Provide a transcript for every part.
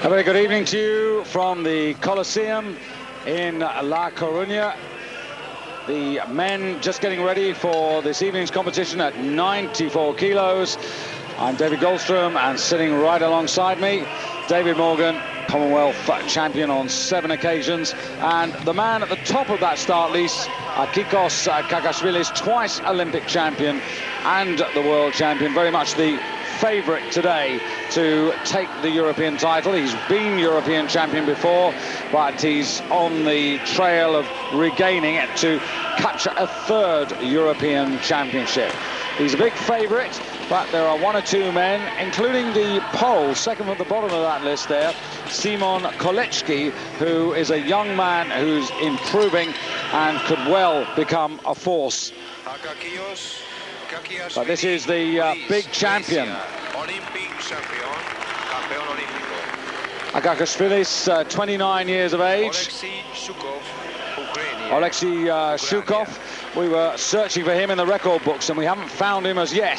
A very good evening to you from the Coliseum in La Coruña. The men just getting ready for this evening's competition at 94 kilos. I'm David Goldstrom, and sitting right alongside me, David Morgan, Commonwealth champion on 7 occasions, and the man at the top of that start list, Kikos Kakashvilis, twice Olympic champion and the world champion, very much the favourite today to take the European title. He's been European champion before, but he's on the trail of regaining it to capture a 3rd European championship. He's a big favourite, but there are 1 or 2 men, including the Pole, second from the bottom of that list there, Simon Kolecki, who is a young man who's improving and could well become a force. But this is the big champion. Kakashvilis, 29 years of age. Alexei Shukov. We were searching for him in the record books and we haven't found him as yet.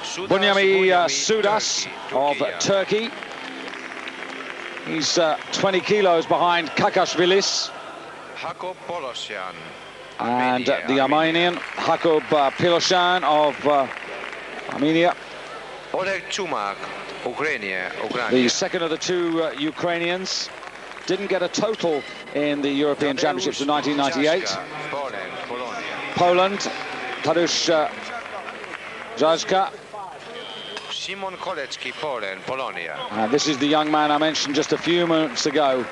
Bunyami Sudas of Turkey. He's 20 kilos behind Kakashvilis. And the Armenian, Jakub Piloshan of Armenia. The second of the 2 Ukrainians. Didn't get a total in the European Championships of 1998. Poland, Tadeusz Jajka. And this is the young man I mentioned just a few moments ago.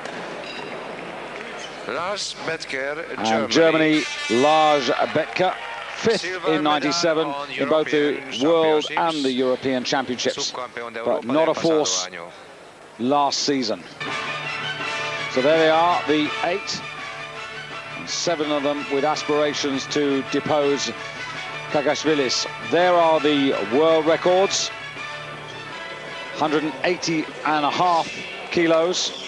And Germany, Lars Bethke, 5th in 97 in both the World and the European Championships, but not a force last season. So there they are, the 8, and 7 of them with aspirations to depose Kakashvilis. There are the world records, 180.5 kilos.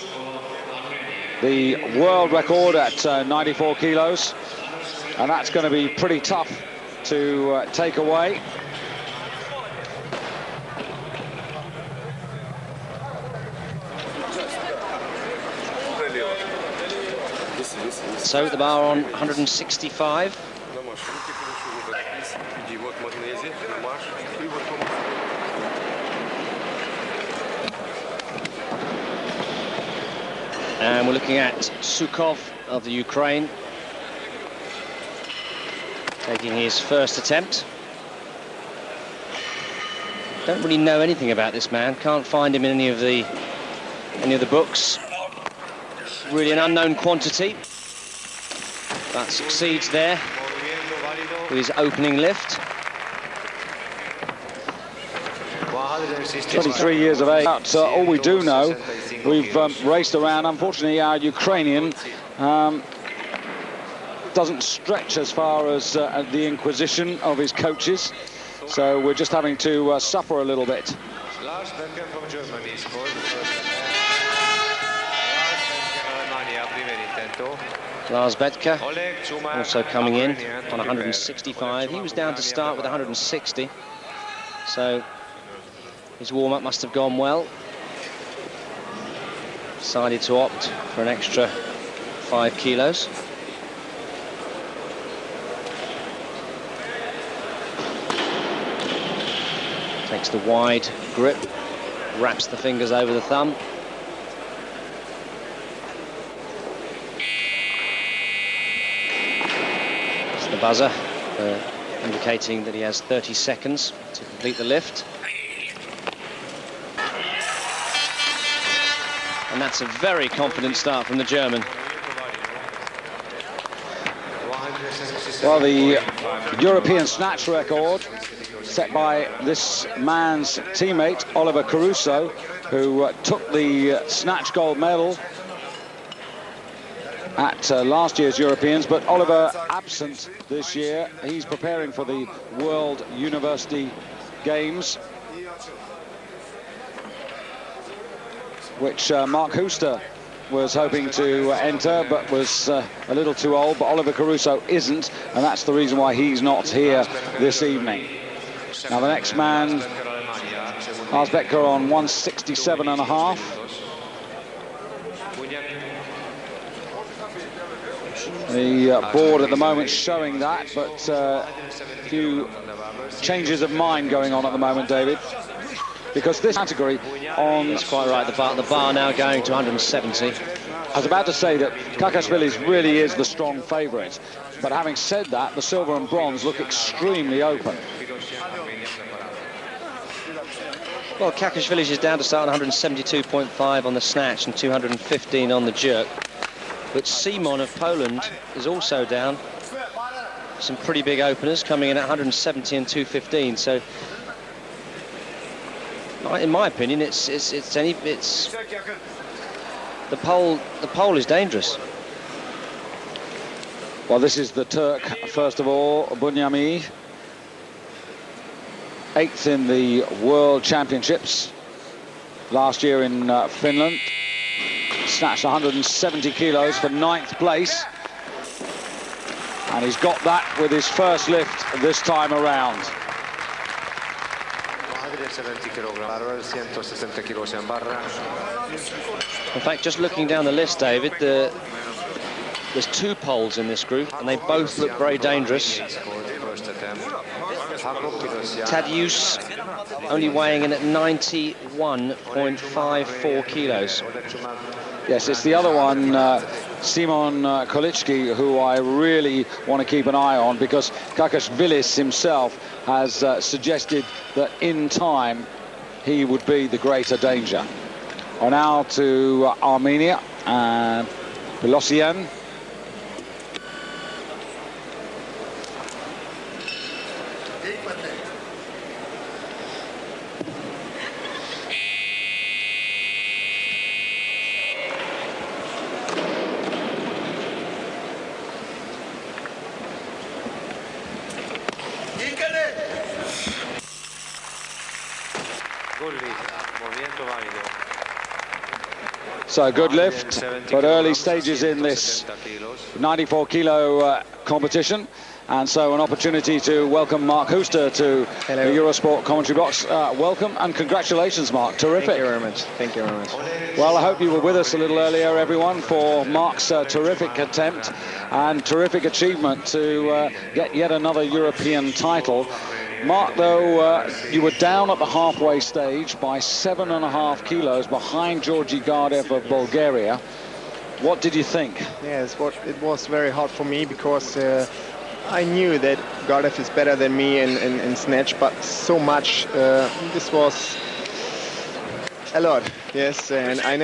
The world record at 94 kilos, and that's going to be pretty tough to take away. So the bar on 165. And we're looking at Sukov of the Ukraine, taking his first attempt. Don't really know anything about this man. Can't find him in any of the books. Really an unknown quantity, but succeeds there with his opening lift. 23 years of age. All we do know, we've raced around. Unfortunately, our Ukrainian doesn't stretch as far as the inquisition of his coaches, so we're just having to suffer a little bit. Lars Bethke also coming in on 165. He was down to start with 160, so his warm-up must have gone well. Decided to opt for an extra 5 kilos. Takes the wide grip, wraps the fingers over the thumb. It's the buzzer indicating that he has 30 seconds to complete the lift. And that's a very confident start from the German. Well, the European snatch record set by this man's teammate, Oliver Caruso, who took the snatch gold medal at last year's Europeans, but Oliver absent this year. He's preparing for the World University Games, which Mark Huster was hoping to enter, but was a little too old. But Oliver Caruso isn't, and that's the reason why he's not here this evening. Now the next man, Lars Becker, on 167.5. The board at the moment showing that, but a few changes of mind going on at the moment, David. Because this category on... That's quite right, the bar now going to 170. I was about to say that Kakashvili really is the strong favourite. But having said that, the silver and bronze look extremely open. Well, Kakashvili is down to start on 172.5 on the snatch and 215 on the jerk. But Simon of Poland is also down. Some pretty big openers coming in at 170 and 215. So, in my opinion, the pole is dangerous. Well, this is the Turk, first of all, Bunyami. 8th in the World Championships last year in Finland. Snatched 170 kilos for 9th place. And he's got that with his first lift this time around. In fact, just looking down the list, David, there's 2 poles in this group, and they both look very dangerous. Tadeusz only weighing in at 91.54 kilos. Yes, it's the other one, Simon Kolicki, who I really want to keep an eye on, because Kakashvilis himself has suggested that in time he would be the greater danger. Well, now to Armenia and Pelosian. So good lift, but early stages in this 94 kilo competition. And so an opportunity to welcome Mark Hooster to the Eurosport commentary box. Welcome and congratulations, Mark. Terrific. Thank you very much. Thank you very much. Well, I hope you were with us a little earlier, everyone, for Mark's terrific attempt and terrific achievement to get yet another European title. Mark, though, you were down at the halfway stage by 7.5 kilos behind Georgi Gardev of Bulgaria. What did you think? Yes, it was very hard for me because I knew that Gardev is better than me in snatch, but so much. This was a lot, yes, and I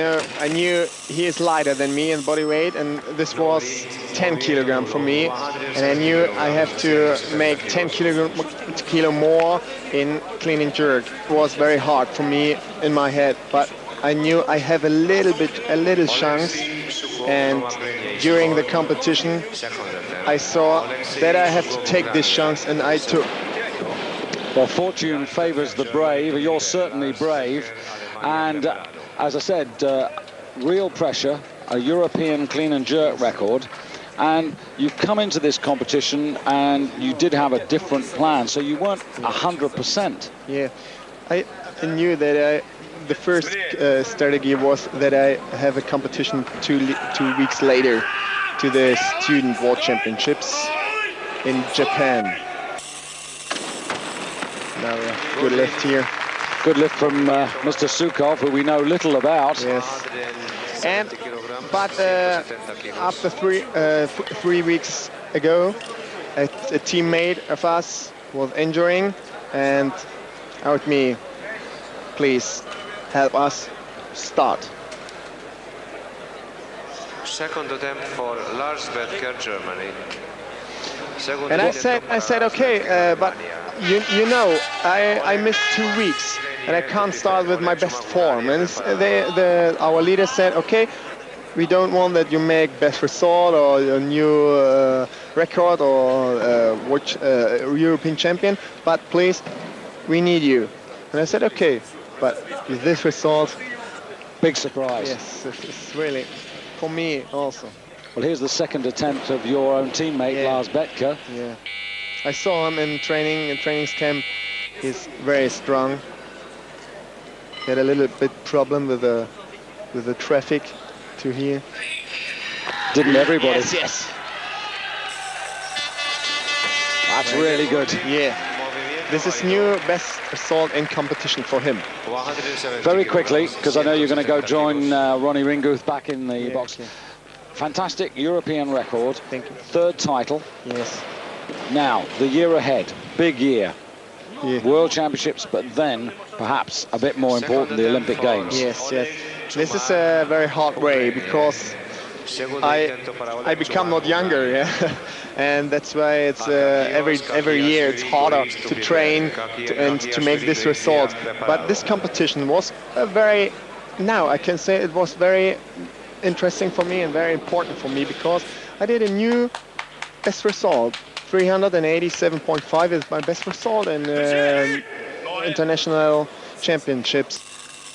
knew he is lighter than me in body weight, and this was 10 kilogram for me, and I knew I have to make 10 kilo more in clean and jerk. It was very hard for me in my head, but I knew I have a little chance, and during the competition I saw that I have to take this chance, and I took. Well, fortune favors the brave. You're certainly brave. And as I said, real pressure, a European clean and jerk record, and you've come into this competition and you did have a different plan, so you weren't 100%. Yeah, I knew that the first strategy was that I have a competition two weeks later to the Student World Championships in Japan. Now good lift here. Good lift from Mr. Sukov, who we know little about. Yes. But after 3 weeks ago, a teammate of us was injuring, and out me, please help us start. Second attempt for Lars Becker, Germany. And I said, okay, but you know, I missed 2 weeks. And I can't start with my best form. And our leader said, okay, we don't want that you make best result or a new record or European champion, but please, we need you. And I said, okay, but with this result, big surprise. Yes, it's really for me also. Well, here's the second attempt of your own teammate, Lars Becker. Yeah, I saw him in training camp. He's very strong. He had a little bit problem with the traffic to here. Didn't everybody? Yes, yes. That's really good. Yeah. This is new best result in competition for him. Very quickly, because I know you're going to go join Ronnie Ringuth back in the box. Okay. Fantastic European record. Thank you. Third title. Yes. Now, the year ahead, big year. Yeah. World Championships, but then perhaps a bit more important, the Olympic Games. Yes, yes. This is a very hard way because I become not younger, yeah? And that's why it's every year it's harder to train and to make this result. But this competition was now I can say it was very interesting for me and very important for me because I did a new best result. 387.5 is my best result in international championships.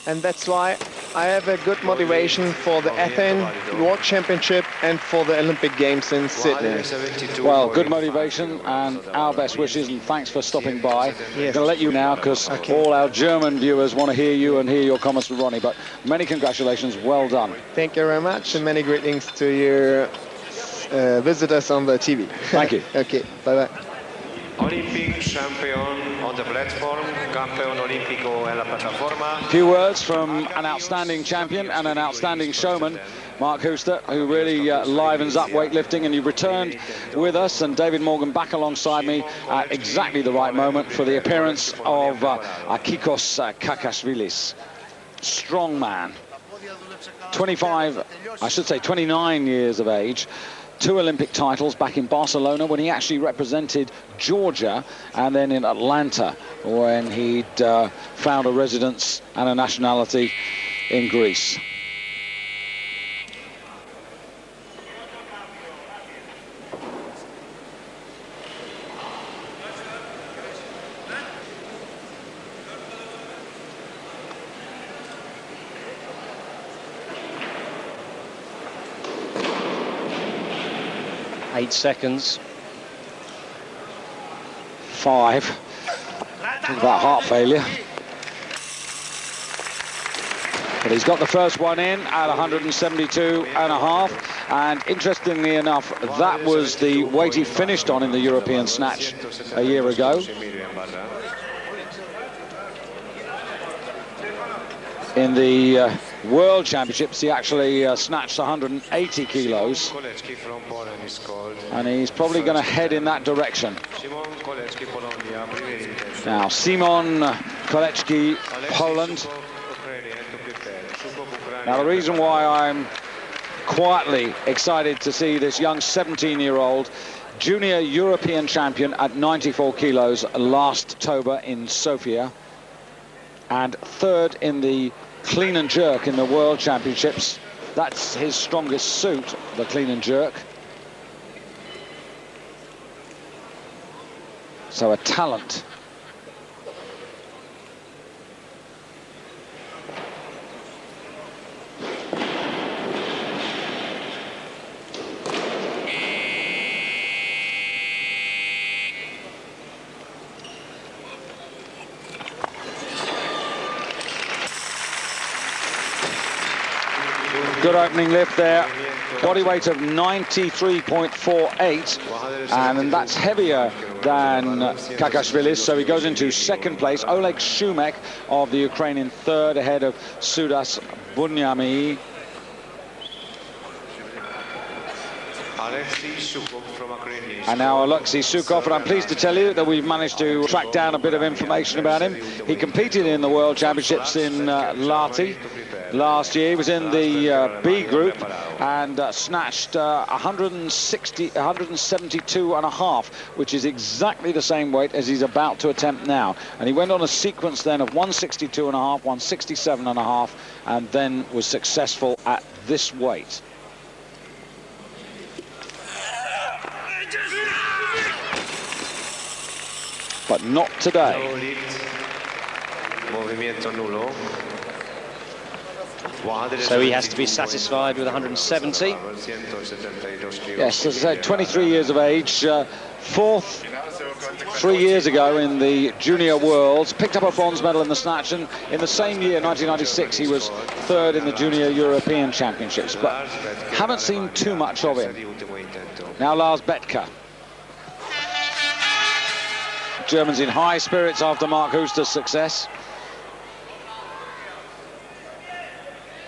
And that's why I have a good motivation for the Athens World Championship and for the Olympic Games in Sydney. Well, good motivation and our best wishes, and thanks for stopping by. Yes. I'm going to let you now because all our German viewers want to hear you and hear your comments with Ronnie, but many congratulations, well done. Thank you very much and many greetings to your visitors on the TV. Thank you. Okay, bye-bye. Olympic champion on the platform, campeón olímpico en la plataforma. A few words from an outstanding champion and an outstanding showman, Mark Huster, who really livens up weightlifting, and you returned with us and David Morgan back alongside me at exactly the right moment for the appearance of Akikos Kakashvilis. Strong man, 29 years of age. 2 Olympic titles back in Barcelona when he actually represented Georgia, and then in Atlanta when he'd found a residence and a nationality in Greece. Eight seconds. 5. Talk about heart failure. But he's got the first one in at 172.5. And interestingly enough, that was the weight he finished on in the European Snatch a year ago. In the World Championships, he actually snatched 180 kilos, and he's probably going to head in that direction. Now, Simon Kolecki, Poland. Now, the reason why I'm quietly excited to see this young 17-year-old junior European champion at 94 kilos last October in Sofia, and 3rd in the clean and jerk in the World Championships. That's his strongest suit, the clean and jerk. So a talent. Good opening lift there. Body weight of 93.48, and that's heavier than Kakashvilis, so he goes into 2nd place. Oleg Shumek of the Ukrainian 3rd, ahead of Sudas Bunyami. And now Alexei Sukov, and I'm pleased to tell you that we've managed to track down a bit of information about him. He competed in the World Championships in Lahti last year. He was in the B group and snatched 172.5, which is exactly the same weight as he's about to attempt now. And he went on a sequence then of 162.5, 167.5, and then was successful at this weight. But not today. So he has to be satisfied with 170. Yes, as I said, 23 years of age, fourth 3 years ago in the Junior Worlds, picked up a bronze medal in the snatch, and in the same year, 1996, he was third in the Junior European Championships, but haven't seen too much of him. Now Lars Bethke. Germans in high spirits after Mark Huster's success.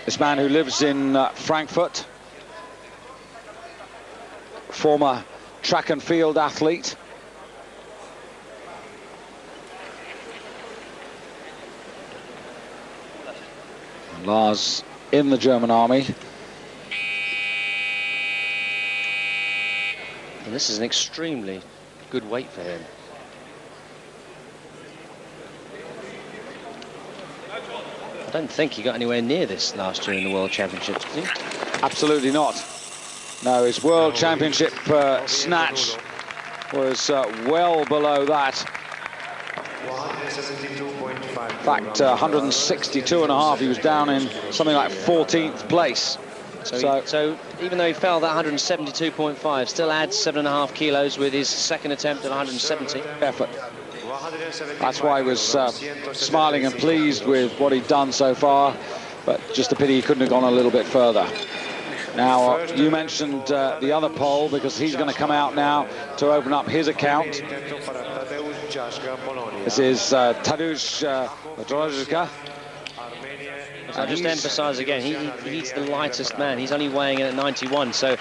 This man who lives in Frankfurt, former track and field athlete. Lars in the German army. And this is an extremely good weight for him. I don't think he got anywhere near this last year in the World Championships, did he? Absolutely not. No, his World Championship snatch was well below that. In fact, 162.5, he was down in something like 14th place. So even though he fell that 172.5, still adds 7.5 kilos with his second attempt at 170. Effort. That's why he was smiling and pleased with what he'd done so far, but just a pity he couldn't have gone a little bit further. Now, you mentioned the other Pole, because he's going to come out now to open up his account. This is Tadeusz Drozga. I'll just emphasise again, he's the lightest man. He's only weighing in at 91. So,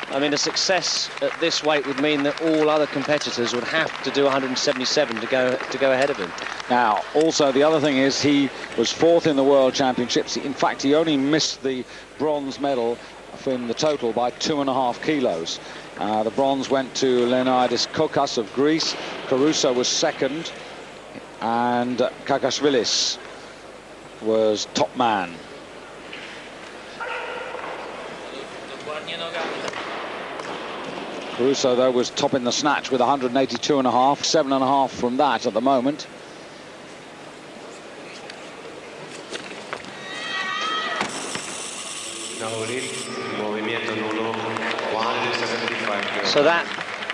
I mean, a success at this weight would mean that all other competitors would have to do 177 to go ahead of him. Now, also, the other thing is he was fourth in the World Championships. In fact, he only missed the bronze medal in the total by 2.5 kilos. The bronze went to Leonidas Kokas of Greece. Caruso was second, and Kakashvilis was top man. Caruso, though, was top in the snatch with 182.5, 7.5 from that at the moment. So that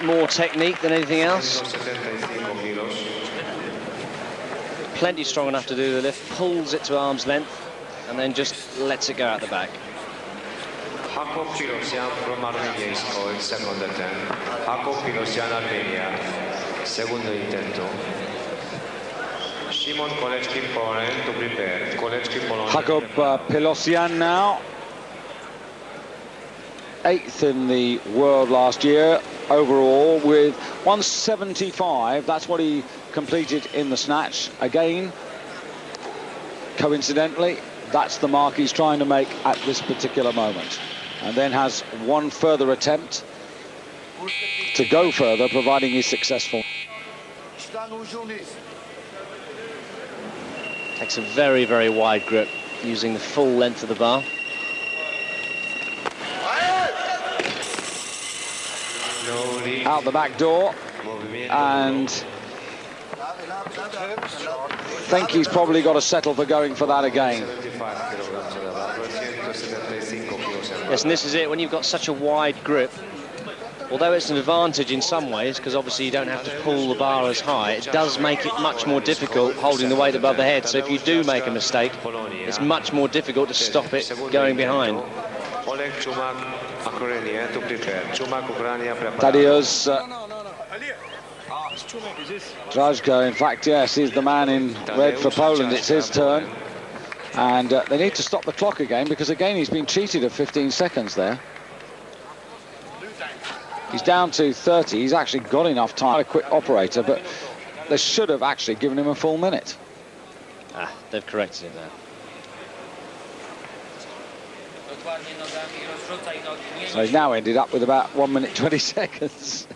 more technique than anything else. Plenty strong enough to do the lift, pulls it to arm's length, and then just lets it go out the back. Jakob Pirosyan from Armenia is called second attempt. Jakob Pirosyan, Armenia, segundo intento. Szymon Koleczki, Poland, to prepare. Koleczki, Poland. Jakob Pirosyan now. 8th in the world last year overall with 175. That's what he completed in the snatch. Again, coincidentally, that's the mark he's trying to make at this particular moment. And then has one further attempt to go further, providing he's successful. Takes a very, very wide grip, using the full length of the bar. Out the back door, and think he's probably got to settle for going for that again. Yes, and this is it, when you've got such a wide grip, although it's an advantage in some ways, because obviously you don't have to pull the bar as high, it does make it much more difficult holding the weight above the head. So if you do make a mistake, it's much more difficult to stop it going behind. Tadeusz Drozga, in fact, yes, he's the man in red for Poland. It's his turn. And they need to stop the clock again, because again he's been cheated of 15 seconds there. He's down to 30. He's actually got enough time. A quick operator, but they should have actually given him a full minute. They've corrected it now. So he's now ended up with about 1 minute 20 seconds.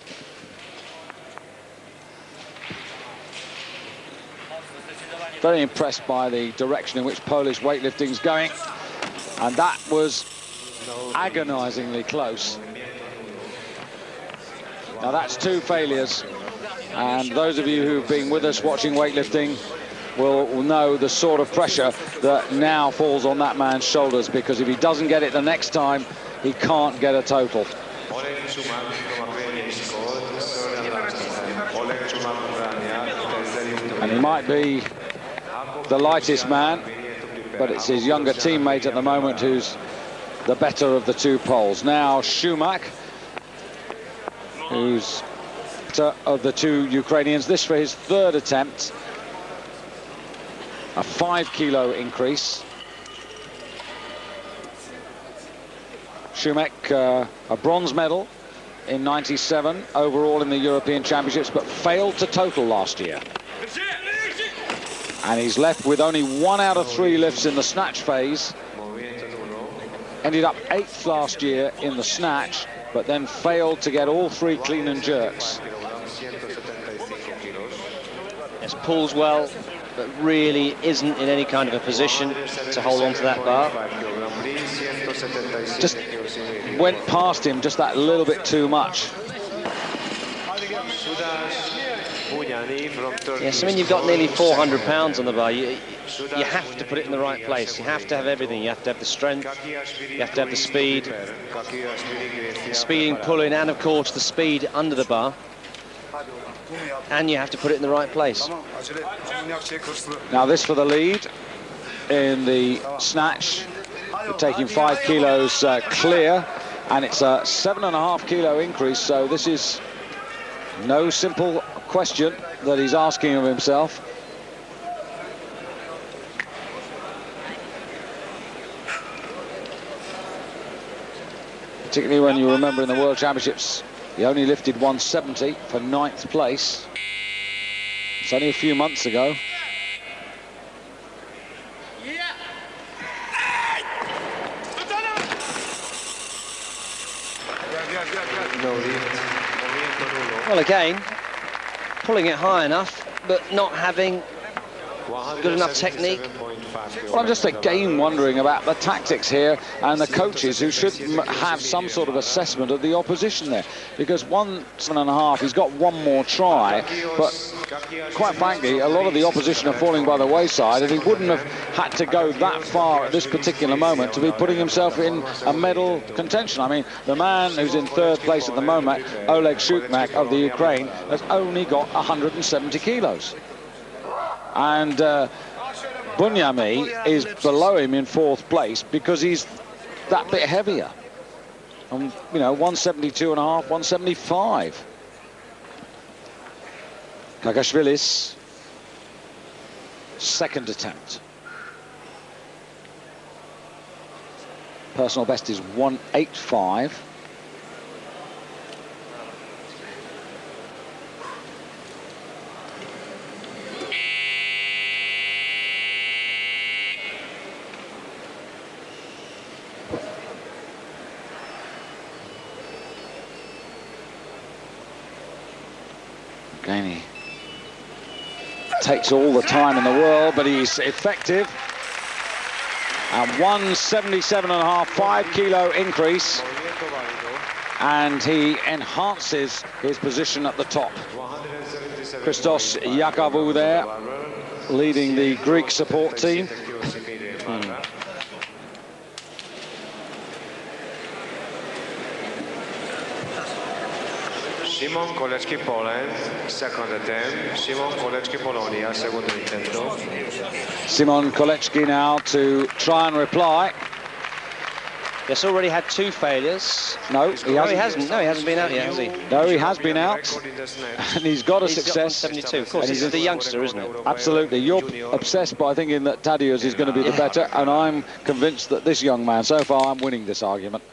Very impressed by the direction in which Polish weightlifting's going, and that was agonizingly close. Now that's 2 failures, and those of you who've been with us watching weightlifting will know the sort of pressure that now falls on that man's shoulders, because if he doesn't get it the next time, he can't get a total. And he might be the lightest man, but it's his younger teammate at the moment who's the better of the two Poles. Now Schumack, who's of the two Ukrainians, this for his third attempt, a 5 kilo increase. Schumack, a bronze medal in '97 overall in the European Championships, but failed to total last year. And he's left with only 1 out of 3 lifts in the snatch phase. Ended up 8th last year in the snatch, but then failed to get all 3 clean and jerks. Yes, pulls well, but really isn't in any kind of a position to hold on to that bar. Just went past him just that little bit too much. Yes, I mean, you've got nearly 400 pounds on the bar. You have to put it in the right place. You have to have everything. You have to have the strength, you have to have the speed, speeding, pulling, and of course the speed under the bar. And you have to put it in the right place. Now this for the lead in the snatch. We're taking 5 kilos clear, and it's a 7.5 kilo increase, so this is no simple question that he's asking of himself. Particularly when you remember in the World Championships, he only lifted 170 for 9th place. It's only a few months ago. Well, again, pulling it high enough, but not having good enough technique. Well, I'm just again wondering about the tactics here and the coaches who should have some sort of assessment of the opposition there, because 1.5, he's got 1 more try, but quite frankly, a lot of the opposition are falling by the wayside, and he wouldn't have had to go that far at this particular moment to be putting himself in a medal contention. I mean, the man who's in 3rd place at the moment, Oleg Schumack of the Ukraine, has only got 170 kilos. And Bunyami is below him in 4th place because he's that bit heavier. You know, 172.5, 175. Kakashvilis, 2nd attempt. Personal best is 185. Again, he takes all the time in the world, but he's effective. And 177.5, 5 kilo increase, and he enhances his position at the top. Christos Yakovou there, leading the Greek support team. Simon Kolecki, Poland, 2nd attempt. Simon Kolecki, Polonia, secondo intento. Simon Kolecki now to try and reply. Yes, already had 2 failures. No, he hasn't. No, he hasn't been out yet, has he? No, he has been out, and he's got a success. He's got 172, of course. He's the youngster, isn't it? Absolutely. You're obsessed by thinking that Tadeusz is going to be the better, and I'm convinced that this young man, so far, I'm winning this argument.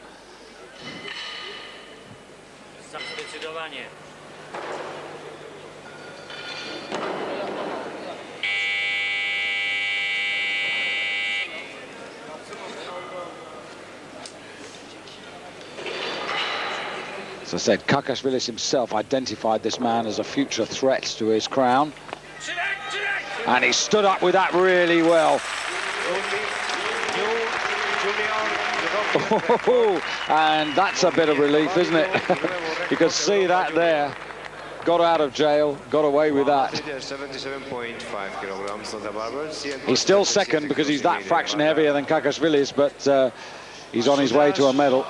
As I said, Kakashvilis himself identified this man as a future threat to his crown. And he stood up with that really well. And that's a bit of relief, isn't it? You can see that there. got out of jail, got away with that. 77.5 kilograms on the barbers. He's still second because he's that fraction heavier than Kakashvili's, but he's on his way to a medal.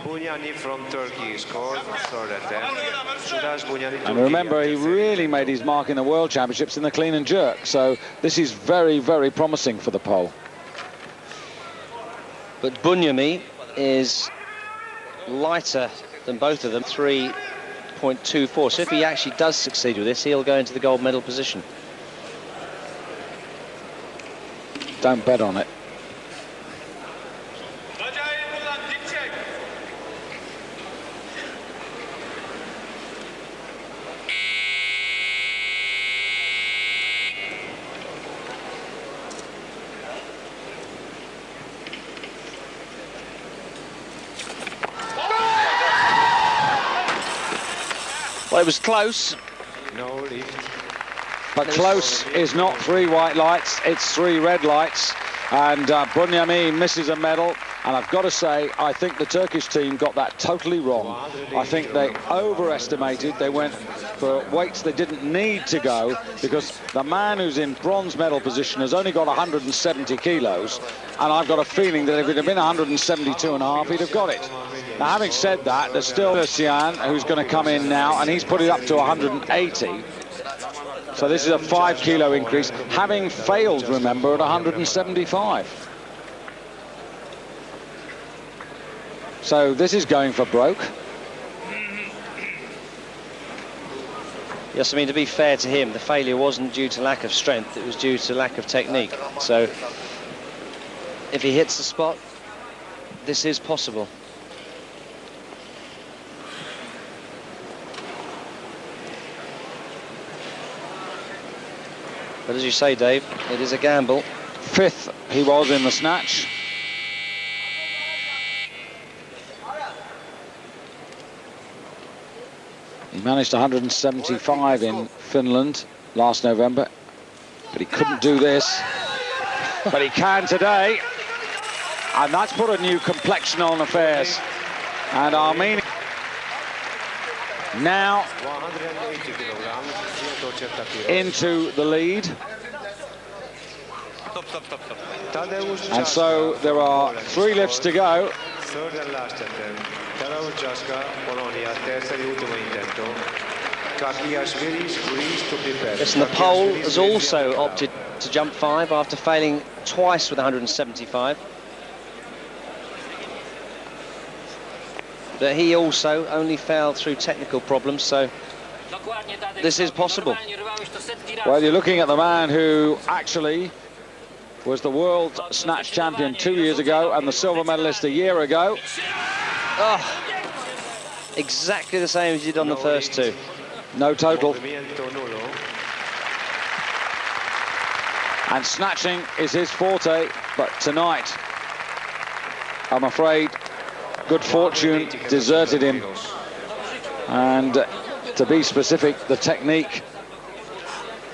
Bunyani from Turkey scored third attempt. And remember, he really made his mark in the World Championships in the clean and jerk, so this is very, very promising for the Pole. But Bunyani is lighter than both of them, 3.24. So if he actually does succeed with this, he'll go into the gold medal position. Don't bet on it. Well, it was close. No lead. But close is not 3 white lights, it's 3 red lights. And Bunyani misses a medal. And I've got to say, I think the Turkish team got that totally wrong. I think they overestimated. They went for weights they didn't need to go, because the man who's in bronze medal position has only got 170 kilos. And I've got a feeling that if it had been 172.5, he'd have got it. Now, having said that, there's still Sian who's going to come in now, and he's put it up to 180. So this is a 5 kilo increase, having failed, remember, at 175. So this is going for broke. Yes, I mean, to be fair to him, the failure wasn't due to lack of strength, it was due to lack of technique. So if he hits the spot, this is possible. But as you say, Dave, it is a gamble. 5th he was in the snatch. He managed 175 in Finland last November, but he couldn't do this. But he can today, and that's put a new complexion on affairs. And Armenia now into the lead. And so there are 3 lifts to go. Third and last attempt. Listen, the Pole has also opted to jump 5 after failing twice with 175. But he also only failed through technical problems, so this is possible. Well, you're looking at the man who actually was the world snatch champion 2 years ago and the silver medalist a year ago. Oh, exactly the same as he did on the first 2. No total. And snatching is his forte, but tonight, I'm afraid, good fortune deserted him. And to be specific, the technique.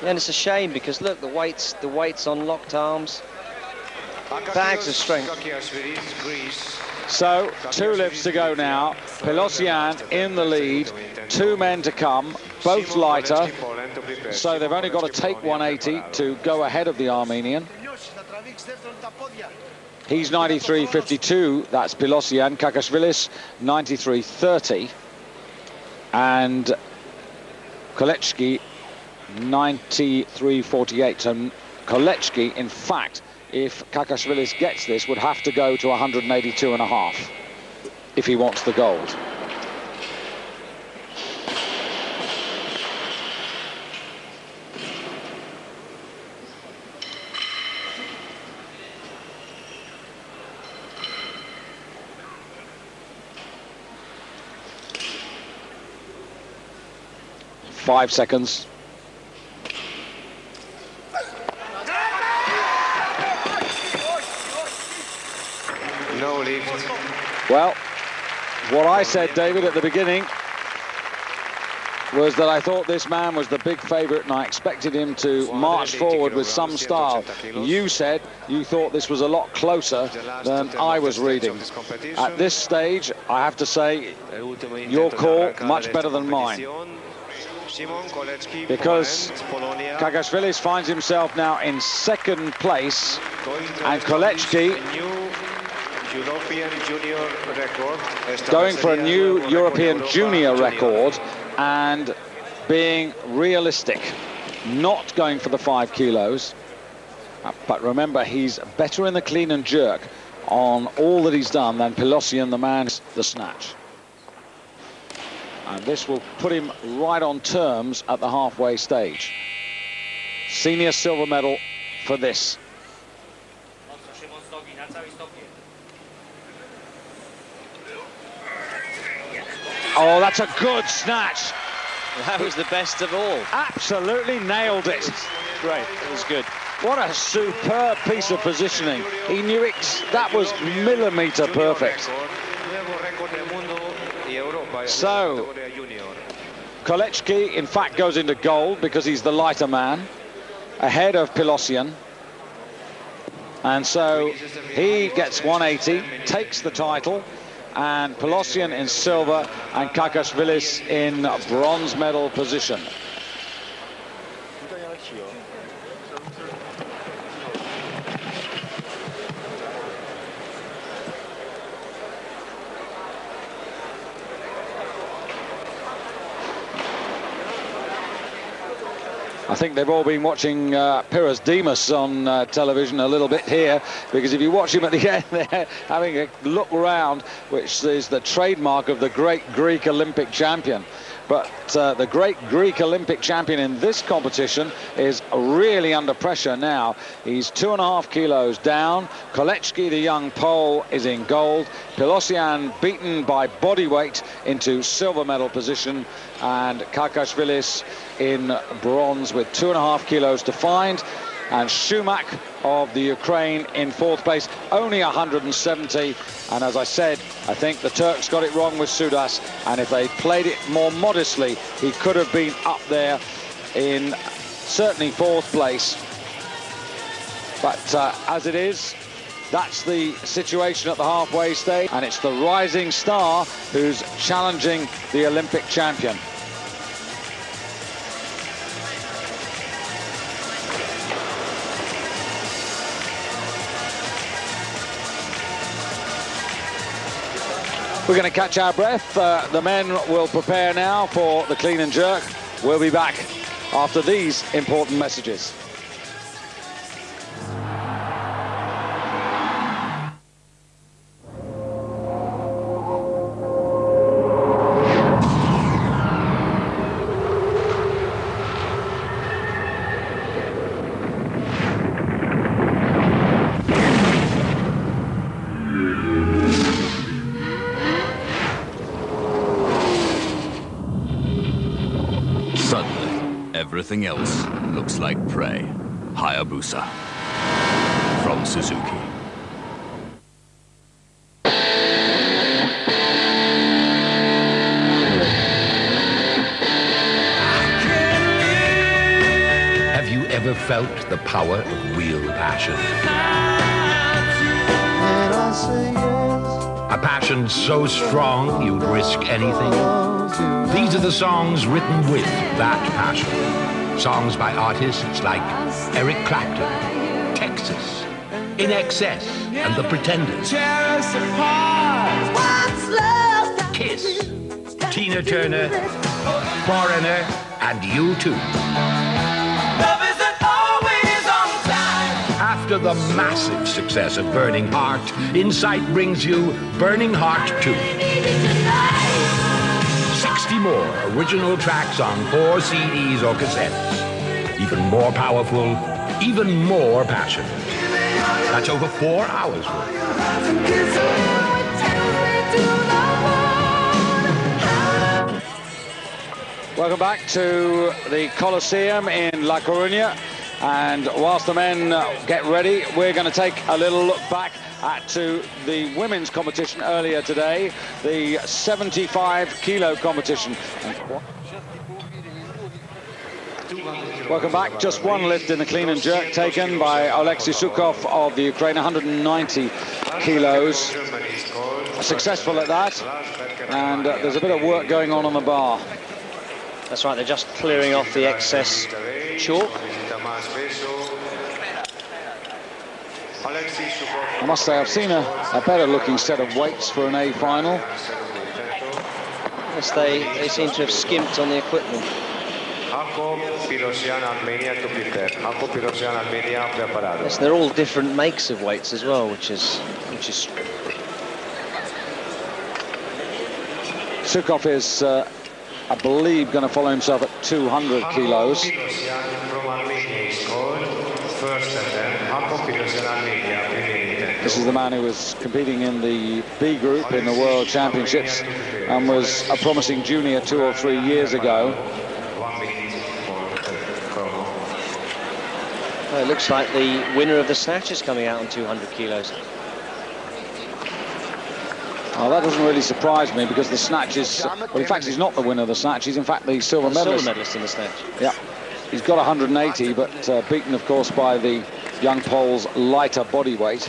Yeah, and it's a shame because look, the weights on locked arms, bags of strength. So 2 lifts to go now. Pelosian in the lead, 2 men to come, both lighter. So they've only got to take 180 to go ahead of the Armenian. He's 93.52, that's Pelosian. Kakashvilis 93.30. And Kolechki 93.48. So Kolechki, in fact, if Kakashvilis gets this, would have to go to 182.5 if he wants the gold. Five seconds. No lift. Well, what I said, David, at the beginning was that I thought this man was the big favourite and I expected him to march forward with some style. You said you thought this was a lot closer than I was reading. At this stage, I have to say, your call much better than mine. because Kakashvilis finds himself now in second place, and Kolecki going for a new European junior record and being realistic, not going for the 5 kilos. But remember, he's better in the clean and jerk on all that he's done than Pelosian, the man, the snatch. And this will put him right on terms at the halfway stage. Senior silver medal for this. Oh, that's a good snatch. That was the best of all. Absolutely nailed it. Great, it was good. What a superb piece of positioning. He knew it. That was millimeter perfect. So, Kolecki, in fact, goes into gold because he's the lighter man, ahead of Pelosian. And so he gets 180, takes the title, and Pelosian in silver and Kakashvilis in bronze medal position. I think they've all been watching Pyrrhus Demas on television a little bit here, because if you watch him at the end there having a look round, which is the trademark of the great Greek Olympic champion. But the great Greek Olympic champion in this competition is really under pressure now. He's 2.5 kilos down. Kolecki, the young Pole, is in gold. Pelosian beaten by body weight into silver medal position, and Kakashvilis in bronze with 2.5 kilos to find. And Shumak of the Ukraine in 4th place, only 170. And as I said, I think the Turks got it wrong with Sudas, and if they played it more modestly, he could have been up there in certainly 4th place. But as it is, that's the situation at the halfway stage, and it's the rising star who's challenging the Olympic champion. We're going to catch our breath. The men will prepare now for the clean and jerk. We'll be back after these important messages. Everything else looks like prey. Hayabusa. From Suzuki. Have you ever felt the power of real passion? A passion so strong you'd risk anything? These are the songs written with that passion. Songs by artists like Eric Clapton, Texas, In Excess, and The Pretenders. Kiss, Tina Turner, Foreigner, and U2. After the massive success of Burning Heart, Insight brings you Burning Heart 2. 60 more original tracks on 4 CDs or cassettes. Even more powerful, even more passionate. That's over 4 hours worth. Welcome back to the Coliseum in La Coruña. And whilst the men get ready, we're going to take a little look back to the women's competition earlier today, the 75-kilo competition. Welcome back. Just one lift in the clean and jerk taken by Oleksiy Sukhov of the Ukraine, 190 kilos. Successful at that, and there's a bit of work going on the bar. That's right, they're just clearing off the excess chalk. I must say, I've seen a better looking set of weights for an A final. Yes, they seem to have skimped on the equipment. Yes, they're all different makes of weights as well, which is. Sukov is, I believe, going to follow himself at 200 kilos. This is the man who was competing in the B group in the World Championships and was a promising junior 2 or 3 years ago. Well, it looks like the winner of the Snatch is coming out on 200 kilos. Well, that doesn't really surprise me, because the Snatch is, well, in fact, he's not the winner of the Snatch. He's in fact the silver medalist. Silver medalist in the Snatch. Yeah, he's got 180, but beaten, of course, by the young Pole's lighter body weight.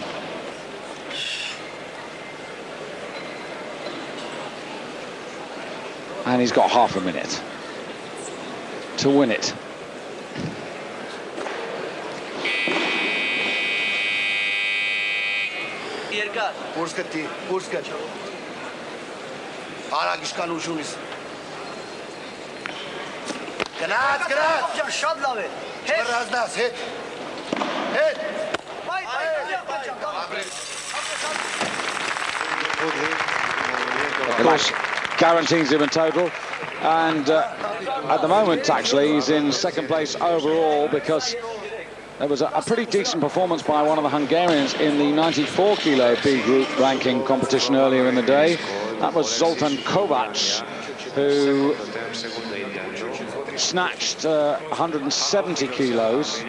And he's got half a minute to win it. Of course, guarantees him a total, and at the moment, actually, he's in second place overall, because there was a pretty decent performance by one of the Hungarians in the 94 kilo B group ranking competition earlier in the day. That was Zoltan Kovac, who snatched 170 kilos,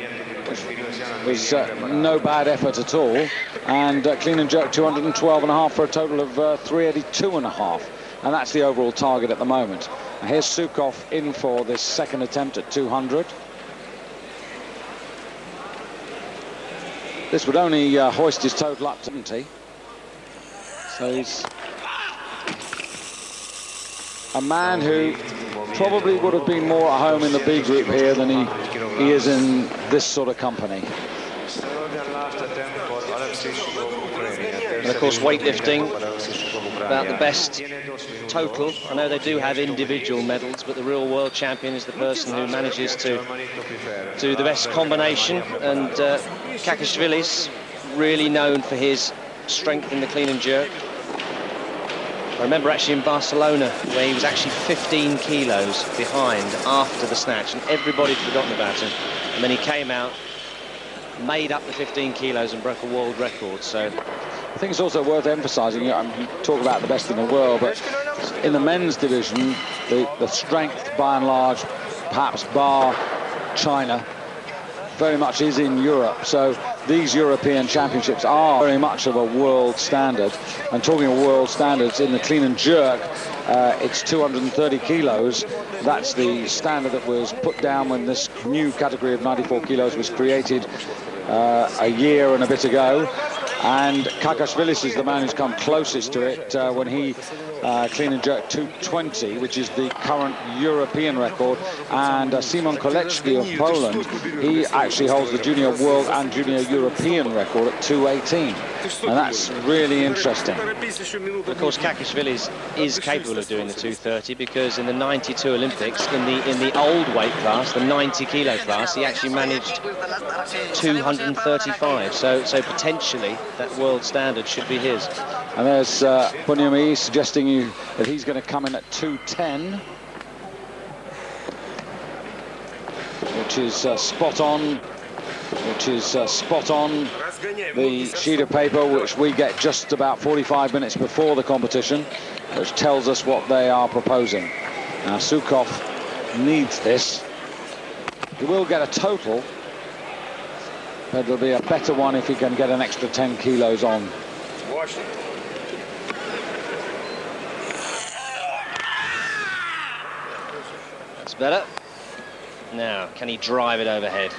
which was no bad effort at all, and clean and jerk 212.5 for a total of 382.5, and that's the overall target at the moment. And here's Sukov in for this second attempt at 200. This would only hoist his total up to 70. So he's a man who probably would have been more at home in the B group here than he is in this sort of company. And of course, weightlifting, about the best total. I know they do have individual medals, but the real world champion is the person who manages to do the best combination. And Kakashvili's really known for his strength in the clean and jerk. I remember actually in Barcelona, where he was actually 15 kilos behind after the Snatch, and everybody had forgotten about him. And then he came out, made up the 15 kilos and broke a world record. So I think it's also worth emphasising, you talk about the best in the world, but in the men's division, the strength, by and large, perhaps bar China, very much is in Europe. So these European championships are very much of a world standard. And talking of world standards, in the clean and jerk, it's 230 kilos. That's the standard that was put down when this new category of 94 kilos was created a year and a bit ago. And Kakashvilis is the man who's come closest to it when he clean and jerk 220, which is the current European record. And Simon Kolecki of Poland, he actually holds the junior world and junior European record at 218. And that's really interesting. Of course, Kakashvili is capable of doing the 230, because in the 92 Olympics, in the old weight class, the 90 kilo class, he actually managed 235. So potentially that world standard should be his. And there's Bunyami suggesting that he's going to come in at 210, which is spot on. The sheet of paper which we get just about 45 minutes before the competition, which tells us what they are proposing. Now Sukov needs this. He will get a total, but it'll be a better one if he can get an extra 10 kilos on. That's better. Now, can he drive it overhead?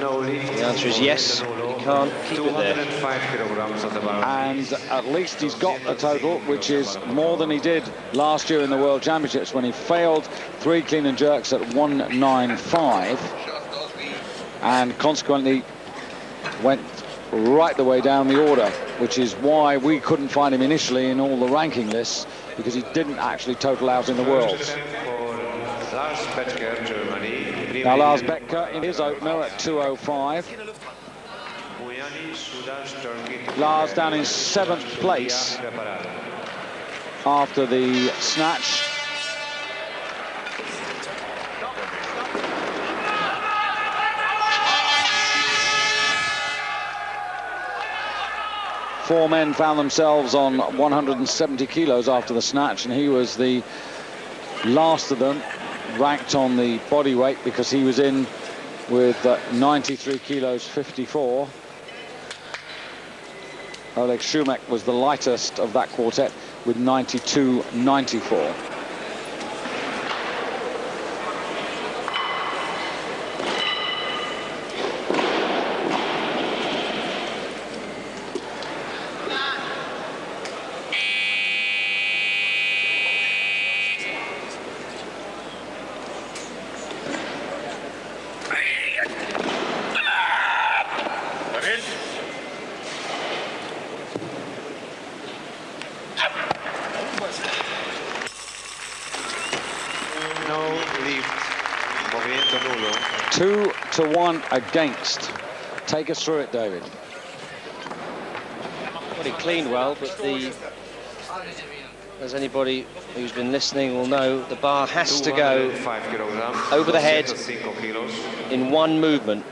No lift. The answer is yes. He can't keep it there. 205 kilograms on the bar. And at least he's got a total, which is more than he did last year in the World Championships when he failed 3 clean and jerks at 195 and consequently went right the way down the order, which is why we couldn't find him initially in all the ranking lists, because he didn't actually total out in the Worlds. Now Lars Becker in his opener at 205. Lars down in 7th place after the snatch. Four men found themselves on 170 kilos after the snatch, and he was the last of them ranked on the body weight because he was in with 93 kilos 54. Oleg Shumek was the lightest of that quartet with 92.94. No lift. Movimiento nulo. 2-1 against. Take us through it, David. Well, he cleaned well, but as anybody who's been listening will know, the bar has to go over the head in one movement.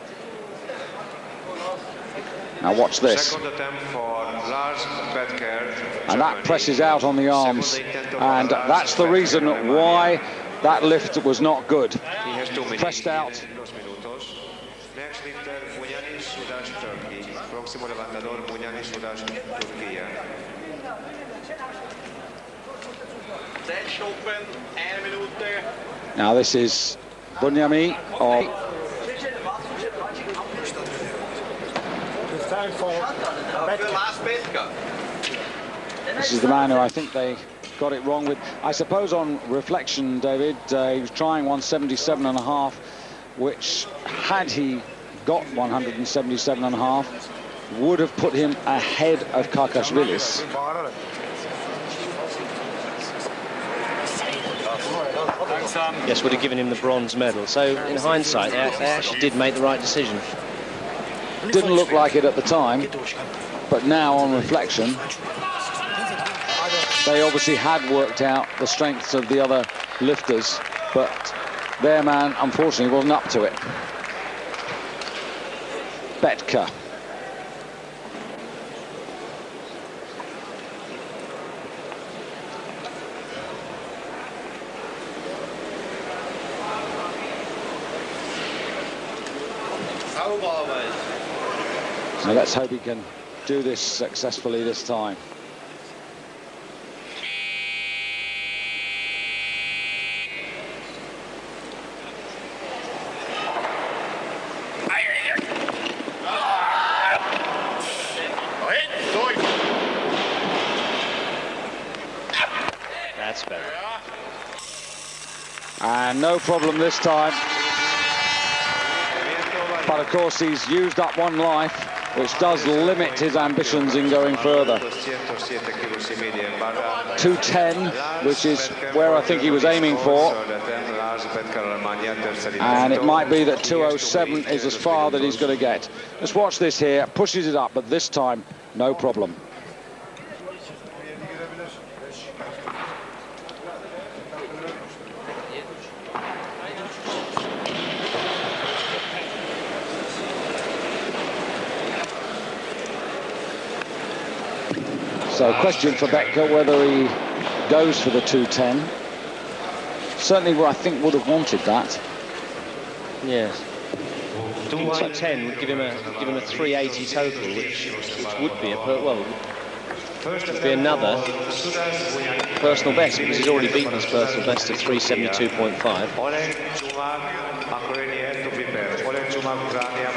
Now watch this. And that presses out on the arms, and that's the reason why that lift was not good. Pressed out. Next lifter, Buñani, Sudash, Turkey. Próximo levantador, Buñani, Sudash, Turquía. Now this is Bunyami of this is the man who I think they got it wrong with. I suppose on reflection, David, he was trying 177.5, which had he got 177.5 would have put him ahead of Karkashvilis. Yes, would have given him the bronze medal. So in hindsight, they actually did make the right decision. Didn't look like it at the time, but now on reflection, they obviously had worked out the strengths of the other lifters, but their man unfortunately wasn't up to it. Betka. So let's hope he can do this successfully this time. That's better. And no problem this time. But of course he's used up one life, which does limit his ambitions in going further. 210, which is where I think he was aiming for. And it might be that 207 is as far that he's going to get. Let's watch this here, pushes it up, but this time, no problem. So question for Betka whether he goes for the 210. Certainly, I think would have wanted that. Yes. 210 would give him a 380 total, which would be would be another personal best, because he's already beaten his personal best of 372.5.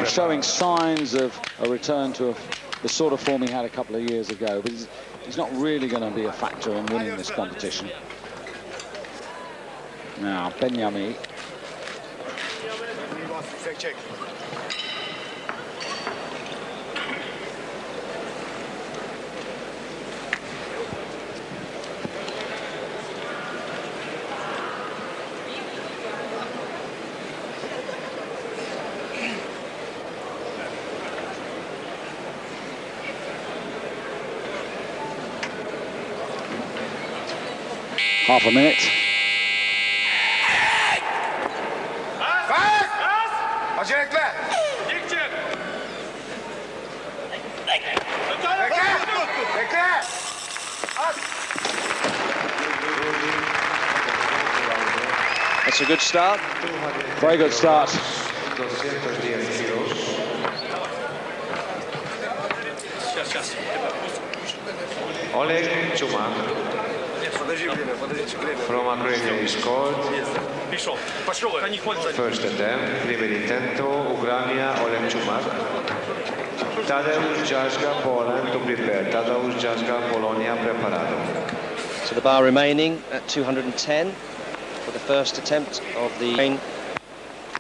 showing signs of a return to the sort of form he had a couple of years ago, but he's not really going to be a factor in winning this competition. Now, Benyami. Half a minute. That's a good start. Very good start. Oleg Chumak from Ukraine scored. First attempt, primi intento, Ucrania, Oleg Chumak. Tadeusz Jaszka, Poland to prepare. Tadeusz Jaszka, Polonia preparado. So the bar remaining at 210 for the first attempt of the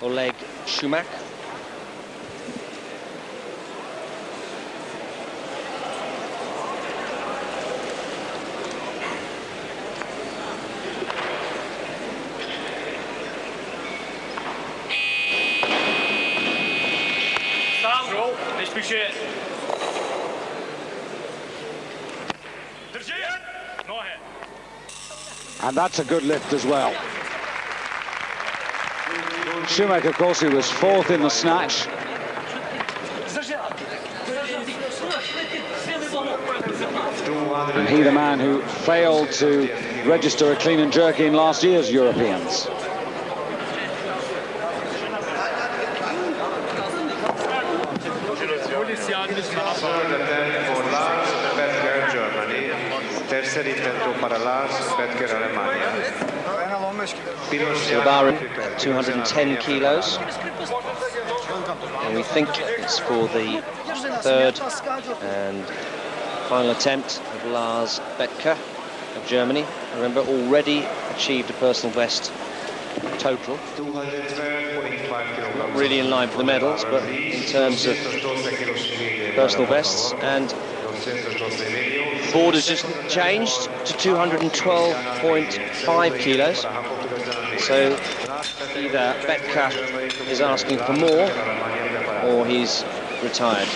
Oleg Chumak. And that's a good lift as well. Chumak, of course, he was fourth in the snatch. And he, the man who failed to register a clean and jerk in last year's Europeans. Third attempt for Lars Becker, Germany. Tercer intento para Lars Becker, Alemania. So the bar at 210 kilos. And we think it's for the third and final attempt of Lars Becker of Germany. Remember, already achieved a personal best total. Not really in line for the medals, but in terms of personal bests. And board has just changed to 212.5 kilos. So either Becker is asking for more or he's retired.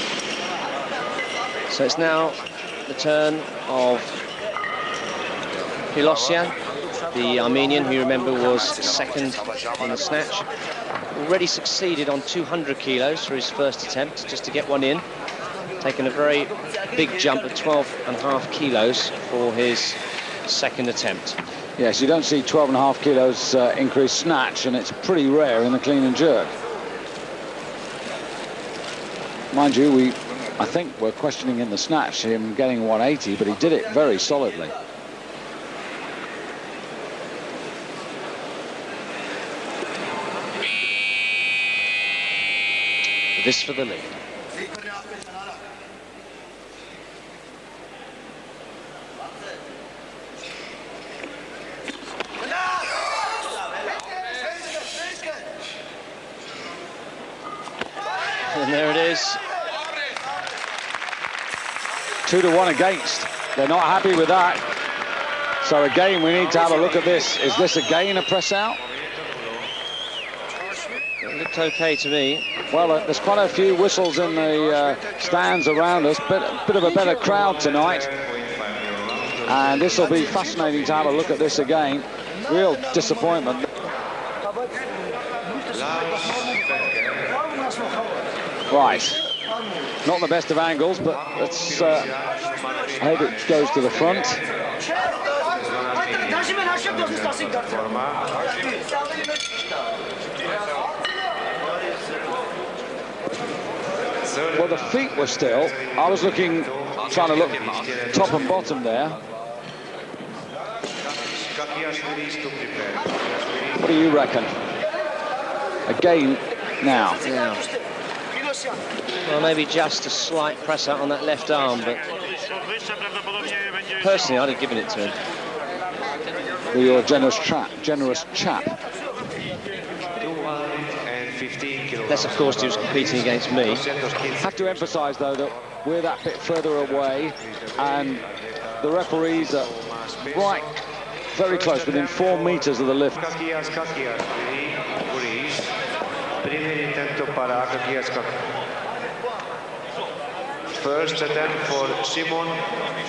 So it's now the turn of Pilosyan, the Armenian, who you remember was second in the snatch. Already succeeded on 200 kilos for his first attempt, just to get one in. Taken a very big jump at 12.5 kilos for his second attempt. Yes, you don't see 12.5 kilos increased snatch, and it's pretty rare in the clean and jerk. Mind you, I think we're questioning in the snatch him getting 180, but he did it very solidly. This for the lead. And there it is. 2-1 against. They're not happy with that. So again, we need to have a look at this. Is this again a press out? It looked okay to me. Well, there's quite a few whistles in the stands around us. Bit of a better crowd tonight. And this will be fascinating to have a look at this again. Real disappointment. Right. Not the best of angles, but let's hope it goes to the front. Well, the feet were still. I was trying to look top and bottom there. What do you reckon? Again, now. Well, maybe just a slight press out on that left arm, but personally, I'd have given it to him. Well, you're a generous chap. That's, of course, he was competing against me. I have to emphasise, though, that we're that bit further away, and the referees are right, very close, within 4 meters of the lift. First attempt for Szymon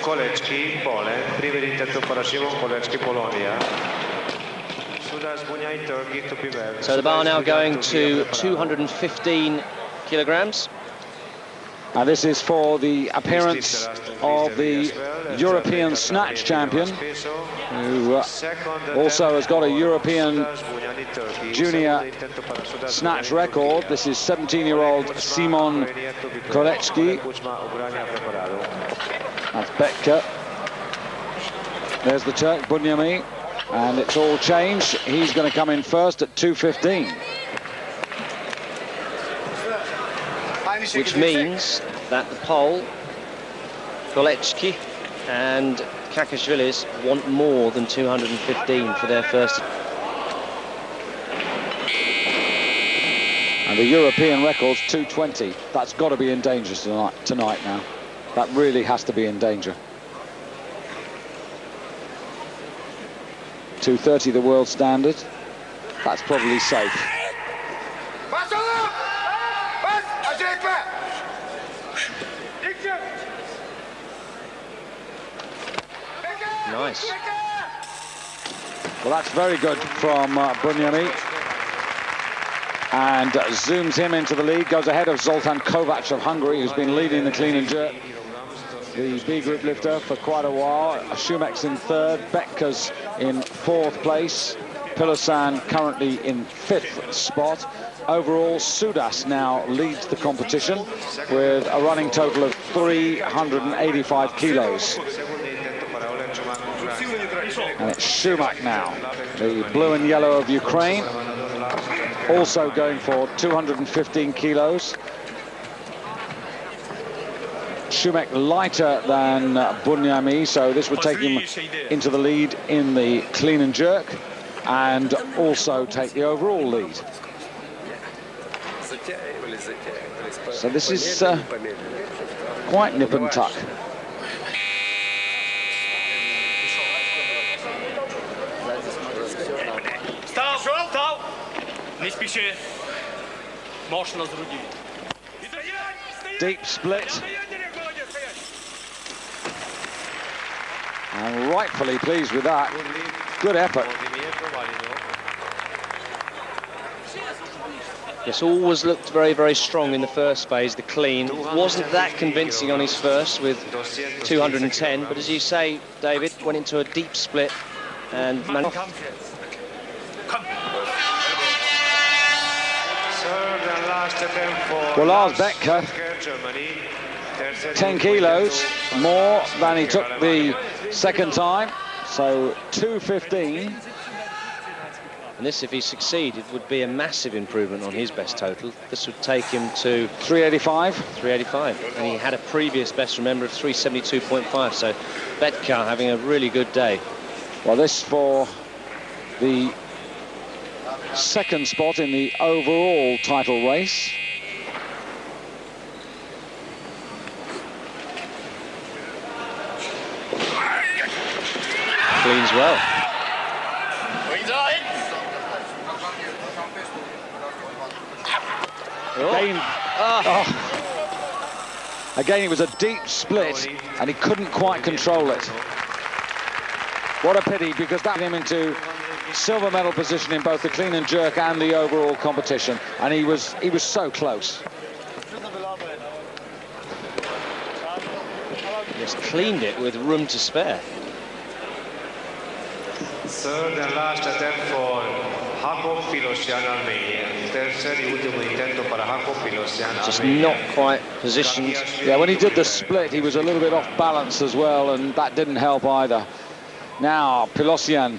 Kolecki, Poland. Primo intento para Szymon Kolecki, Polonia. So the bar now going to 215 kilograms. And this is for the appearance of the European Snatch champion, who also has got a European junior snatch record. This is 17-year-old Szymon Kolecki. That's Betka. There's the Turk, Bunyami. And it's all changed. He's going to come in first at 2:15. Which means that the Pole, Kolecki and Kakashvilis want more than 215 for their first. And the European record's 2:20. That's got to be in danger tonight now. That really has to be in danger. 2:30 the world standard. That's probably safe. Nice. Well, that's very good from Bunyami. And zooms him into the lead, goes ahead of Zoltan Kovac of Hungary, who's been leading the clean and jerk, the B group lifter, for quite a while. Šumek's in third, Betka's in fourth place, Pilosan currently in fifth spot. Overall, Sudas now leads the competition with a running total of 385 kilos. And it's Šumek now, the blue and yellow of Ukraine, also going for 215 kilos. Šumek lighter than Bunyami, so this would take him into the lead in the clean and jerk, and also take the overall lead. So this is quite nip and tuck. Deep split. And rightfully pleased with that. Good effort. Yes, always looked very, very strong in the first phase, the clean. Wasn't that convincing on his first with 210, but as you say, David, went into a deep split and managed. Well, Lars Betka, 10 kilos more than he took the second time, so 215. And this, if he succeeded, would be a massive improvement on his best total. This would take him to 385. 385. And he had a previous best, remember, of 372.5. So Betka having a really good day. Well, this for the second spot in the overall title race. Cleans well. Again, it was a deep split, and he couldn't quite control it. What a pity, because that got him into silver medal position in both the clean and jerk and the overall competition, and he was so close. Just cleaned it with room to spare. Third and last attempt for Jakob Pilosian, Armenia. Tercer y último intento para Jakob Pilosian, just not quite positioned. Yeah, when he did the split, he was a little bit off balance as well, and that didn't help either. Now, Pilosian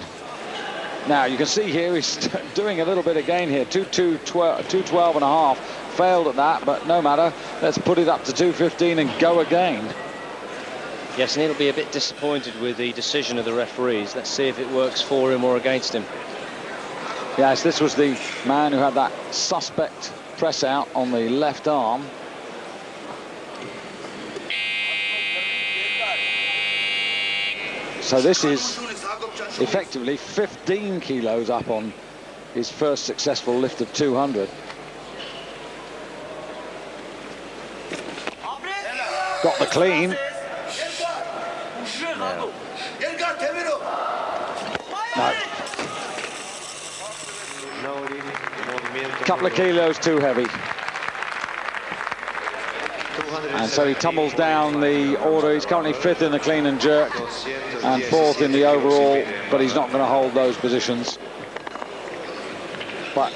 Now, you can see here he's doing a little bit again here. 212 and a half. Failed at that, but no matter. Let's put it up to 215 and go again. Yes, and he'll be a bit disappointed with the decision of the referees. Let's see if it works for him or against him. Yes, this was the man who had that suspect press out on the left arm. So this is effectively 15 kilos up on his first successful lift of 200. Got the clean. Now, no. Couple of kilos too heavy. And so he tumbles down the order. He's currently 5th in the clean and jerk and 4th in the overall, but he's not going to hold those positions. But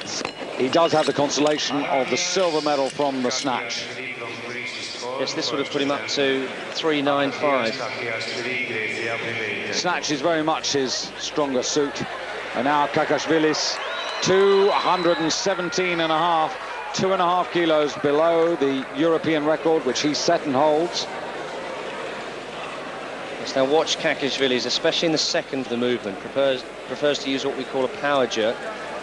he does have the consolation of the silver medal from the snatch. Yes, this would have put him up to 395. Snatch is very much his stronger suit. And now Kakashvilis, 217 and a half. 2.5 kilos below the European record, which he set and holds. Yes, now watch Kakashvili's, especially in the second of the movement, prefers to use what we call a power jerk.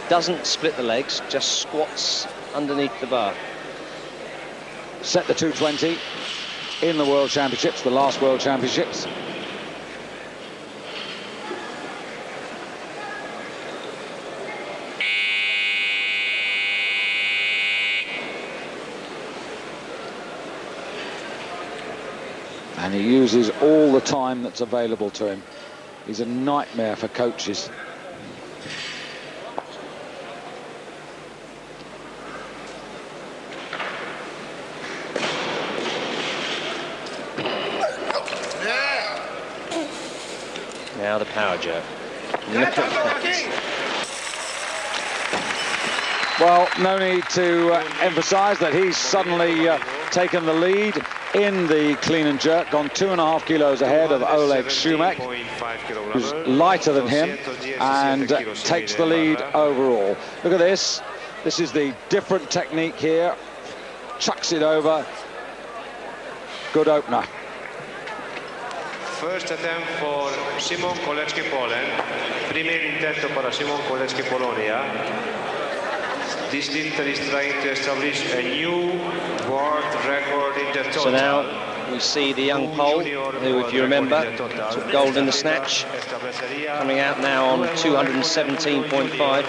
Doesn't split the legs, just squats underneath the bar. Set the 220 in the World Championships, the last World Championships. And he uses all the time that's available to him. He's a nightmare for coaches. Now the power jerk. Look at that. Well, no need to emphasize that he's suddenly taken the lead in the clean and jerk, gone 2.5 kilos ahead of Oleg Shumek, who's lighter than him, and takes the lead overall. Look at this. This is the different technique here. Chucks it over. Good opener. First attempt for Szymon Kolecki, Poland. Primer intento para Szymon Kolecki, Polonia. This lifter is trying to establish a new world record in the total. So now we see the young Pole, who, if you remember, took gold in the snatch, coming out now on 217.5.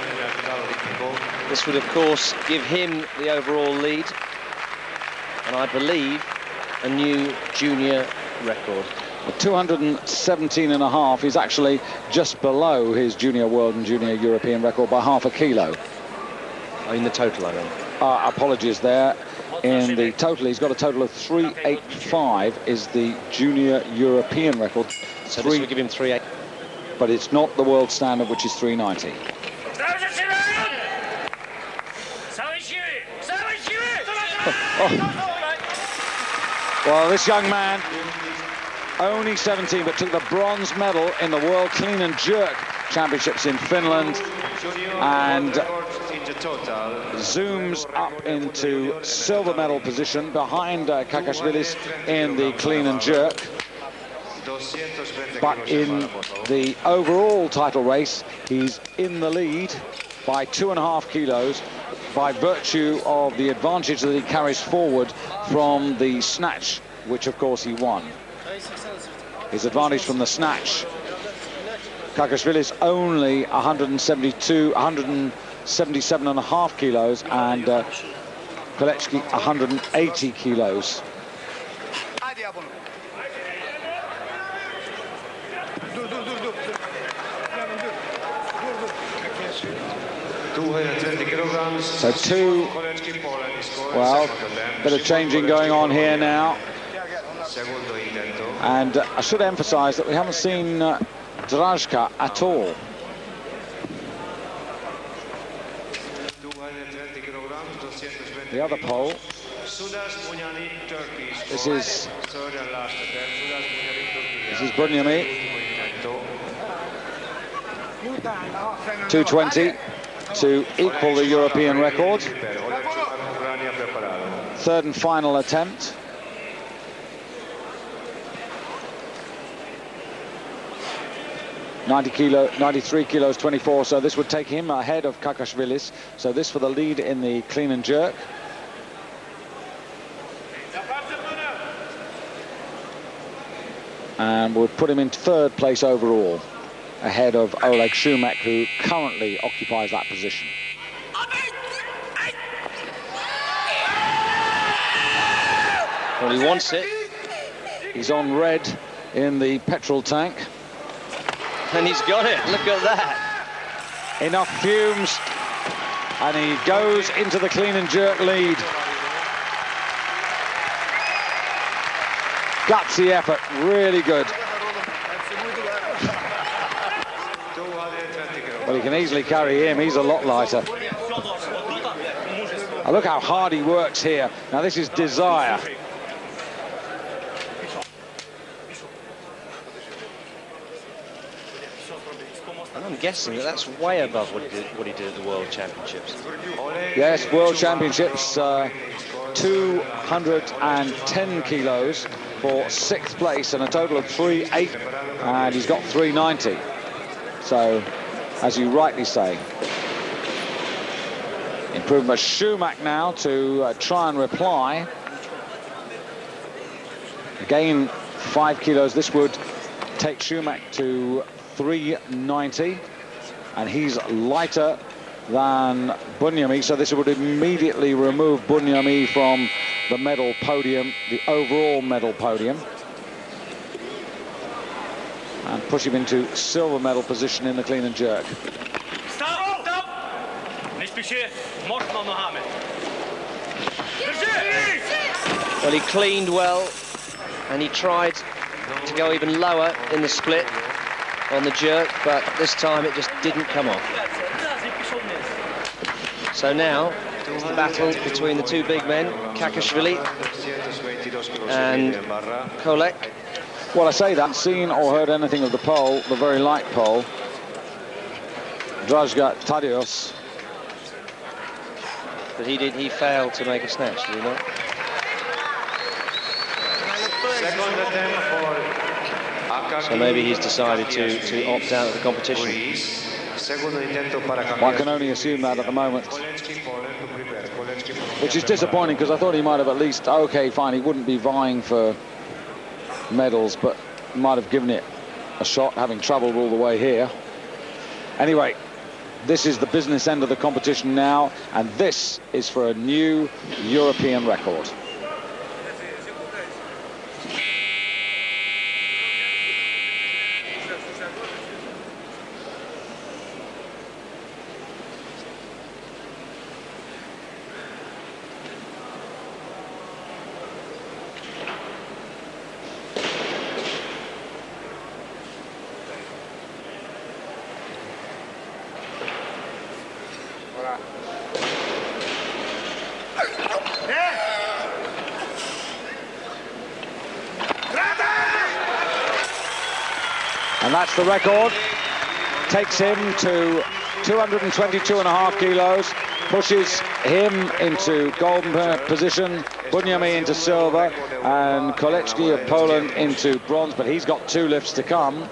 This would, of course, give him the overall lead, and I believe a new junior record. 217 and a half is actually just below his junior world and junior European record by 0.5 kilo. In the total, I mean. Apologies there. In the total, he's got a total of 385 is the junior European record. So this would give him 3.8. But it's not the world standard, which is 390. Well, this young man, only 17, but took the bronze medal in the World Clean and Jerk Championships in Finland, and zooms up into silver medal position behind Kakashvilis in the clean and jerk. But in the overall title race, he's in the lead by 2.5 kilos by virtue of the advantage that he carries forward from the snatch, which of course he won. His advantage from the snatch. Kakashvilis only 177.5 kilos, and Kolecki 180 kilos. So two, well, bit of changing going on here now. And I should emphasize that we haven't seen Drajka at all. The other pole. This is Bunyami. 2:20 to equal the European record. Third and final attempt. $93 kilos 24, so this would take him ahead of Kakashvilis. So this for the lead in the clean and jerk. And would put him in third place overall, ahead of Oleg Shumak, who currently occupies that position. Well, he wants it. He's on red in the petrol tank. And he's got it. Look at that. Enough fumes. And he goes into the clean and jerk lead. Gutsy effort. Really good. Well, he can easily carry him. He's a lot lighter. Now look how hard he works here. Now this is desire. I'm guessing that that's way above what he did at the World Championships. Yes, World Championships, 210 kilos for 6th place and a total of 3.8, and he's got 390. So, as you rightly say, improvement. Shumak now to try and reply. Again, 5 kilos. This would take Shumak to 390, and he's lighter than Bunyami, so this would immediately remove Bunyami from the medal podium, the overall medal podium, and push him into silver medal position in the clean and jerk. Stop! Stop! Well, he cleaned well, and he tried to go even lower in the split on the jerk, but this time it just didn't come off. So now it's the battle between the two big men, Kakashvili and Kolek. Well, I say that, seen or heard anything of the pole, the very light pole. Drajga Tadios. But he failed to make a snatch, did he not? So maybe he's decided to opt out of the competition. One can only assume that at the moment, which is disappointing, because I thought he might have at least, okay, fine, he wouldn't be vying for medals, but might have given it a shot, having travelled all the way here. Anyway, this is the business end of the competition now, and this is for a new European record. And that's the record. Takes him to 222.5 kilos, pushes him into golden position, Bunyami into silver, and Kolechki of Poland into bronze, but he's got 2 lifts to come.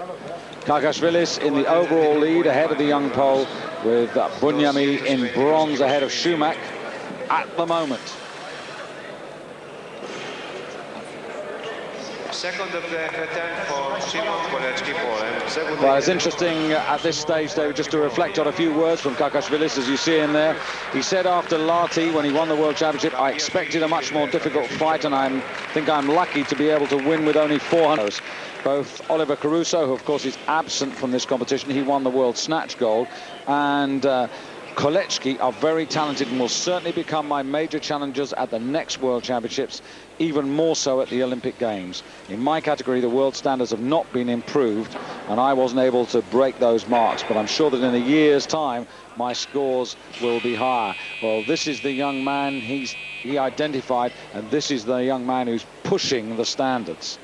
Kakashvilis in the overall lead ahead of the young Pole, with Bunyami in bronze ahead of Shumak at the moment. Second of the attempt for Szymon Kolechki, Poland. Well, it's interesting at this stage, though, just to reflect on a few words from Kakashvilis, as you see in there. He said after Lahti, when he won the World Championship, I expected a much more difficult fight, and I think I'm lucky to be able to win with only 400. Both Oliver Caruso, who of course is absent from this competition, he won the World Snatch gold, and Kolechki are very talented and will certainly become my major challengers at the next World Championships, even more so at the Olympic Games. In my category, the world standards have not been improved, and I wasn't able to break those marks, but I'm sure that in a year's time, my scores will be higher. Well, this is the young man he identified, and this is the young man who's pushing the standards.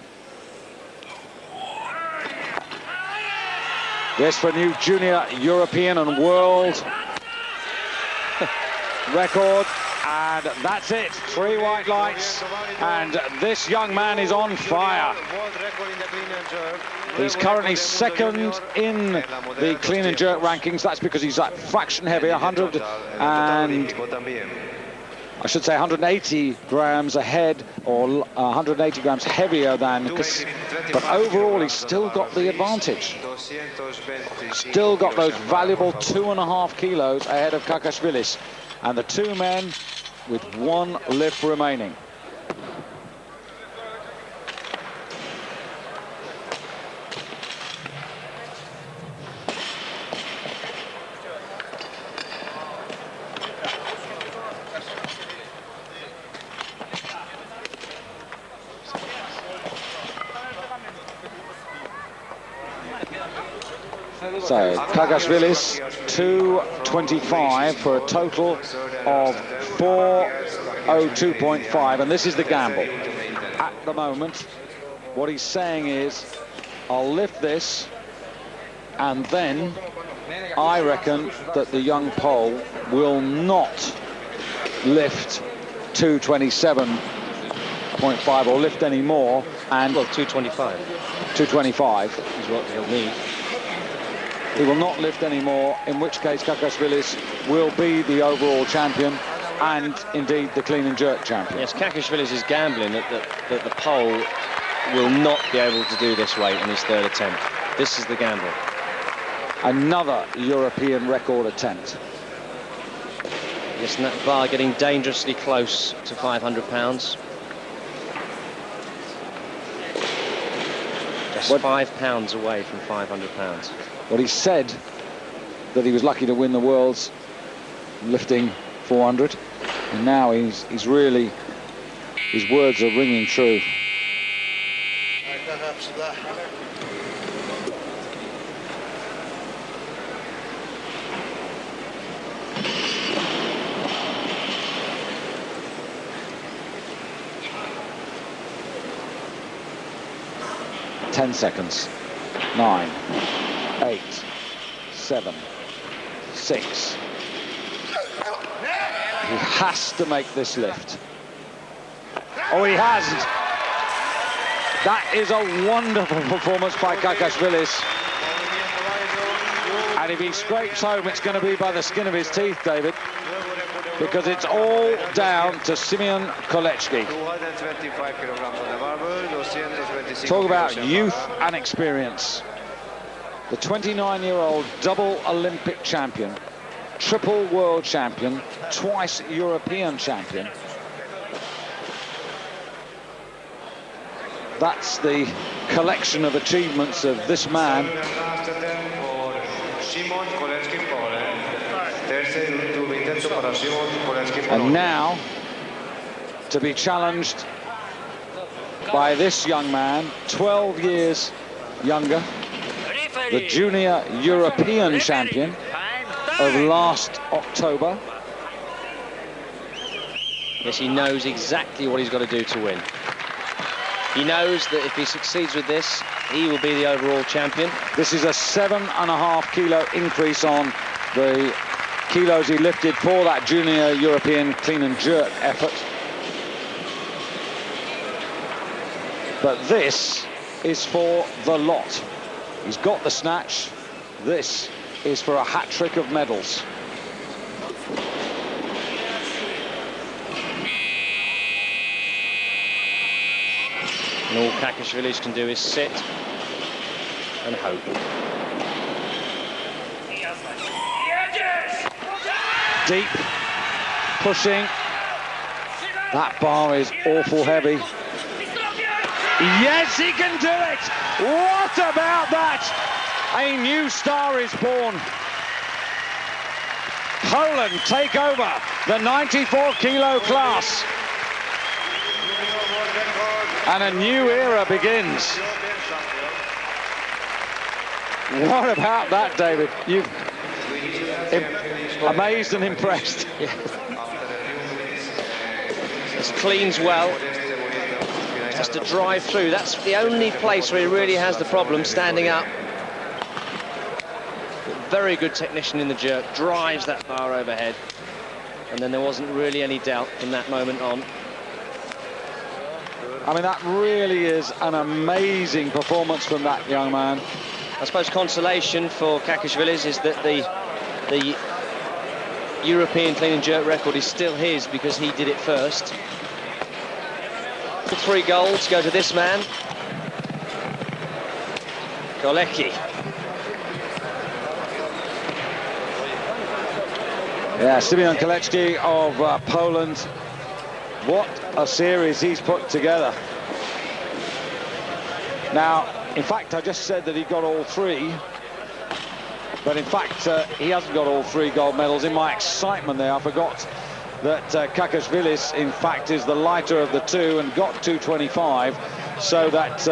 This for new junior European and world record. And that's it, 3 white lights, and this young man is on fire. He's currently second in the clean and jerk rankings. That's because he's that fraction heavy, 100 and I should say 180 grams ahead, or 180 grams heavier than, but overall he's still got the advantage. Still got those valuable 2.5 kilos ahead of Kakashvilis. And the two men with 1 lift remaining. So Kakashvilis 225 for a total of 402.5, and this is the gamble. At the moment, what he's saying is, I'll lift this, and then I reckon that the young Pole will not lift 227.5 or lift any more, and Well, 225. 225 is what he'll need. He will not lift any more, in which case Kakashvilis will be the overall champion and indeed the clean and jerk champion. Yes, Kakashvilis is gambling that the Pole will not be able to do this weight in his 3rd attempt. This is the gamble. Another European record attempt. Yes, and that bar getting dangerously close to 500 pounds. Just 5 pounds away from 500 pounds. Well, he said that he was lucky to win the Worlds lifting 400, and now he's really, his words are ringing true. 10 seconds. 9, 8, 7, 6. He has to make this lift. Oh, he hasn't. That is a wonderful performance by Kakashvilis. And if he scrapes home, it's going to be by the skin of his teeth, David, because it's all down to Simeon Kolechki. Talk about youth and experience. The 29-year-old double Olympic champion, triple world champion, twice European champion. That's the collection of achievements of this man. And now to be challenged by this young man, 12 years younger, the junior European champion of last October. Yes, he knows exactly what he's got to do to win. He knows that if he succeeds with this, he will be the overall champion. This is a 7.5 kilo increase on the kilos he lifted for that junior European clean and jerk effort. But this is for the lot. He's got the snatch. This is for a hat-trick of medals. And all Kakashvilis can do is sit and hope. Deep, pushing. That bar is awful heavy. Yes, he can do it! What about that? A new star is born. Poland take over the 94-kilo class. And a new era begins. What about that, David? You've amazed and impressed. This cleans well. Has to drive through. That's the only place where he really has the problem, standing up. very good technician in the jerk, drives that bar overhead. And then there wasn't really any doubt from that moment on. I mean, that really is an amazing performance from that young man. I suppose consolation for Kakashvilis is that the European clean and jerk record is still his because he did it first. The 3 golds go to this man, Kolecki. Yeah, Simeon Kolecki of Poland. What a series he's put together. Now, in fact, I just said that he got all 3. But in fact, he hasn't got all 3 gold medals. In my excitement there, I forgot that Kakashvilis, in fact, is the lighter of the 2 and got 225. So that,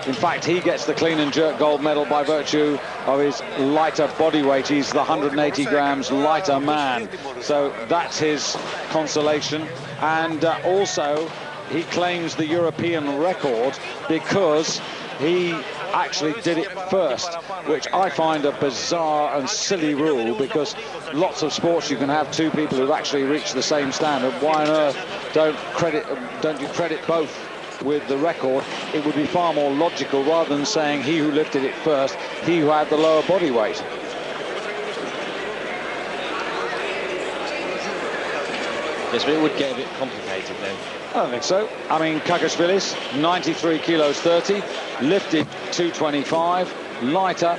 in fact, he gets the clean and jerk gold medal by virtue of his lighter body weight. He's the 180 grams lighter man. So that's his consolation. And also, he claims the European record because he actually did it first, which I find a bizarre and silly rule, because lots of sports you can have 2 people who've actually reached the same standard. Why on earth don't you credit both with the record? It would be far more logical, rather than saying he who lifted it first, he who had the lower body weight. Yes, but it would get a bit complicated then. I don't think so. I mean, Kakashvilis, 93 kilos 30, lifted 225, lighter,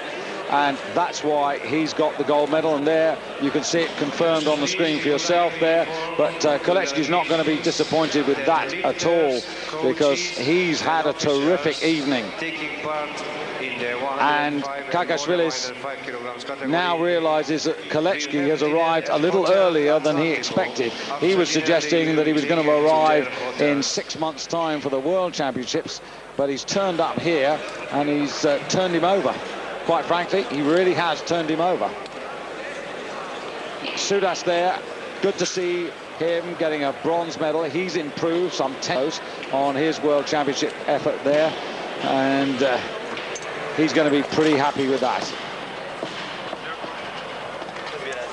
and that's why he's got the gold medal. And there you can see it confirmed on the screen for yourself there. But Kolecki's not going to be disappointed with that at all, because he's had a terrific evening. And Kakashvilis now realizes that Kolecki has arrived a little earlier than he expected. He was suggesting that he was going to arrive in 6 months' time for the World Championships, but he's turned up here and he's turned him over. Quite frankly, he really has turned him over. Sudas there, good to see him getting a bronze medal. He's improved some 10 on his World Championship effort there, and he's going to be pretty happy with that.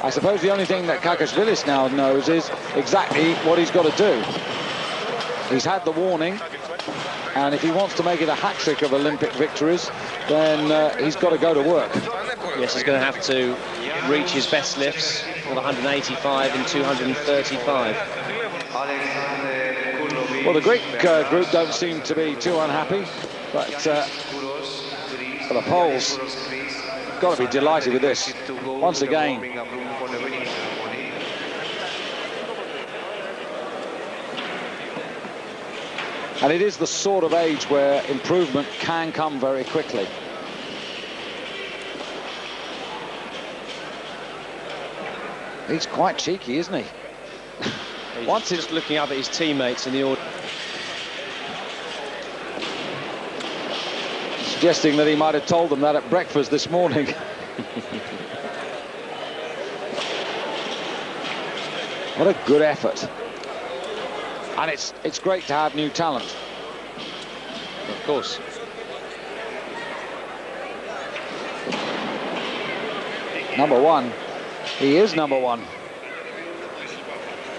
I suppose the only thing that Kakashvilis now knows is exactly what he's got to do. He's had the warning, and if he wants to make it a hat-trick of Olympic victories, then he's got to go to work. Yes, he's going to have to reach his best lifts of 185 and 235. Well, the Greek group don't seem to be too unhappy, but the Poles got to be delighted with this once again. And it is the sort of age where improvement can come very quickly. He's quite cheeky, isn't he? Once he's just looking up at his teammates in the order, suggesting that he might have told them that at breakfast this morning. What a good effort. And it's great to have new talent. of course. Number 1. He is number 1.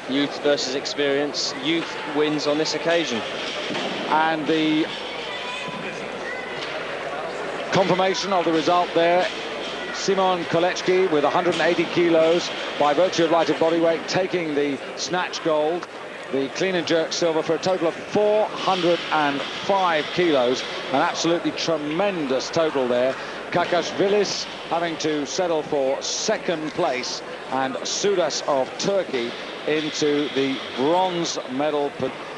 Youth versus experience. Youth wins on this occasion. And the confirmation of the result there, Simon Kolecki with 180 kilos by virtue of lighter body weight, taking the snatch gold, the clean and jerk silver, for a total of 405 kilos. An absolutely tremendous total there. Kakashvilis having to settle for second place, and Sudas of Turkey into the bronze medal,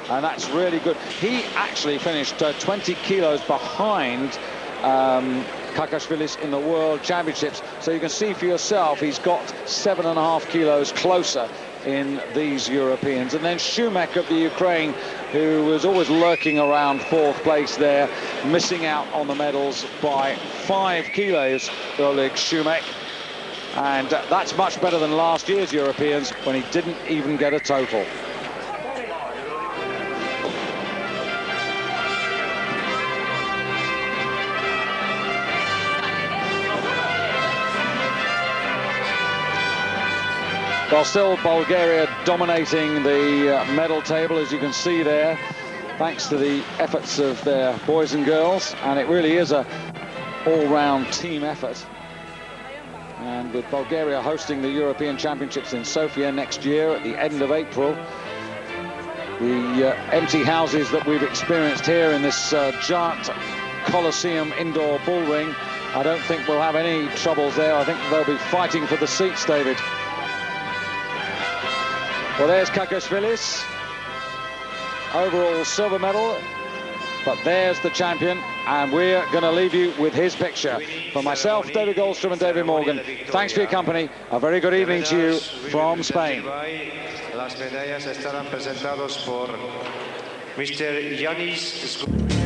and that's really good. He actually finished 20 kilos behind Kakashvilis in the World Championships, so you can see for yourself he's got 7.5 kilos closer in these Europeans. And then Shumek of the Ukraine, who was always lurking around 4th place there, missing out on the medals by 5 kilos, Oleg Shumek. And that's much better than last year's Europeans, when he didn't even get a total. Well, still Bulgaria dominating the medal table, as you can see there, thanks to the efforts of their boys and girls, and it really is a all-round team effort. And with Bulgaria hosting the European Championships in Sofia next year at the end of April, the empty houses that we've experienced here in this giant Colosseum indoor bull ring, I don't think we'll have any troubles there. I think they'll be fighting for the seats, David. Well, there's Kakashvilis, overall silver medal, but there's the champion, and we're going to leave you with his picture. For myself, David Goldstrom and David Morgan, thanks for your company. A very good evening to you from Spain. Las medallas estarán presentados por Mr. Yanis.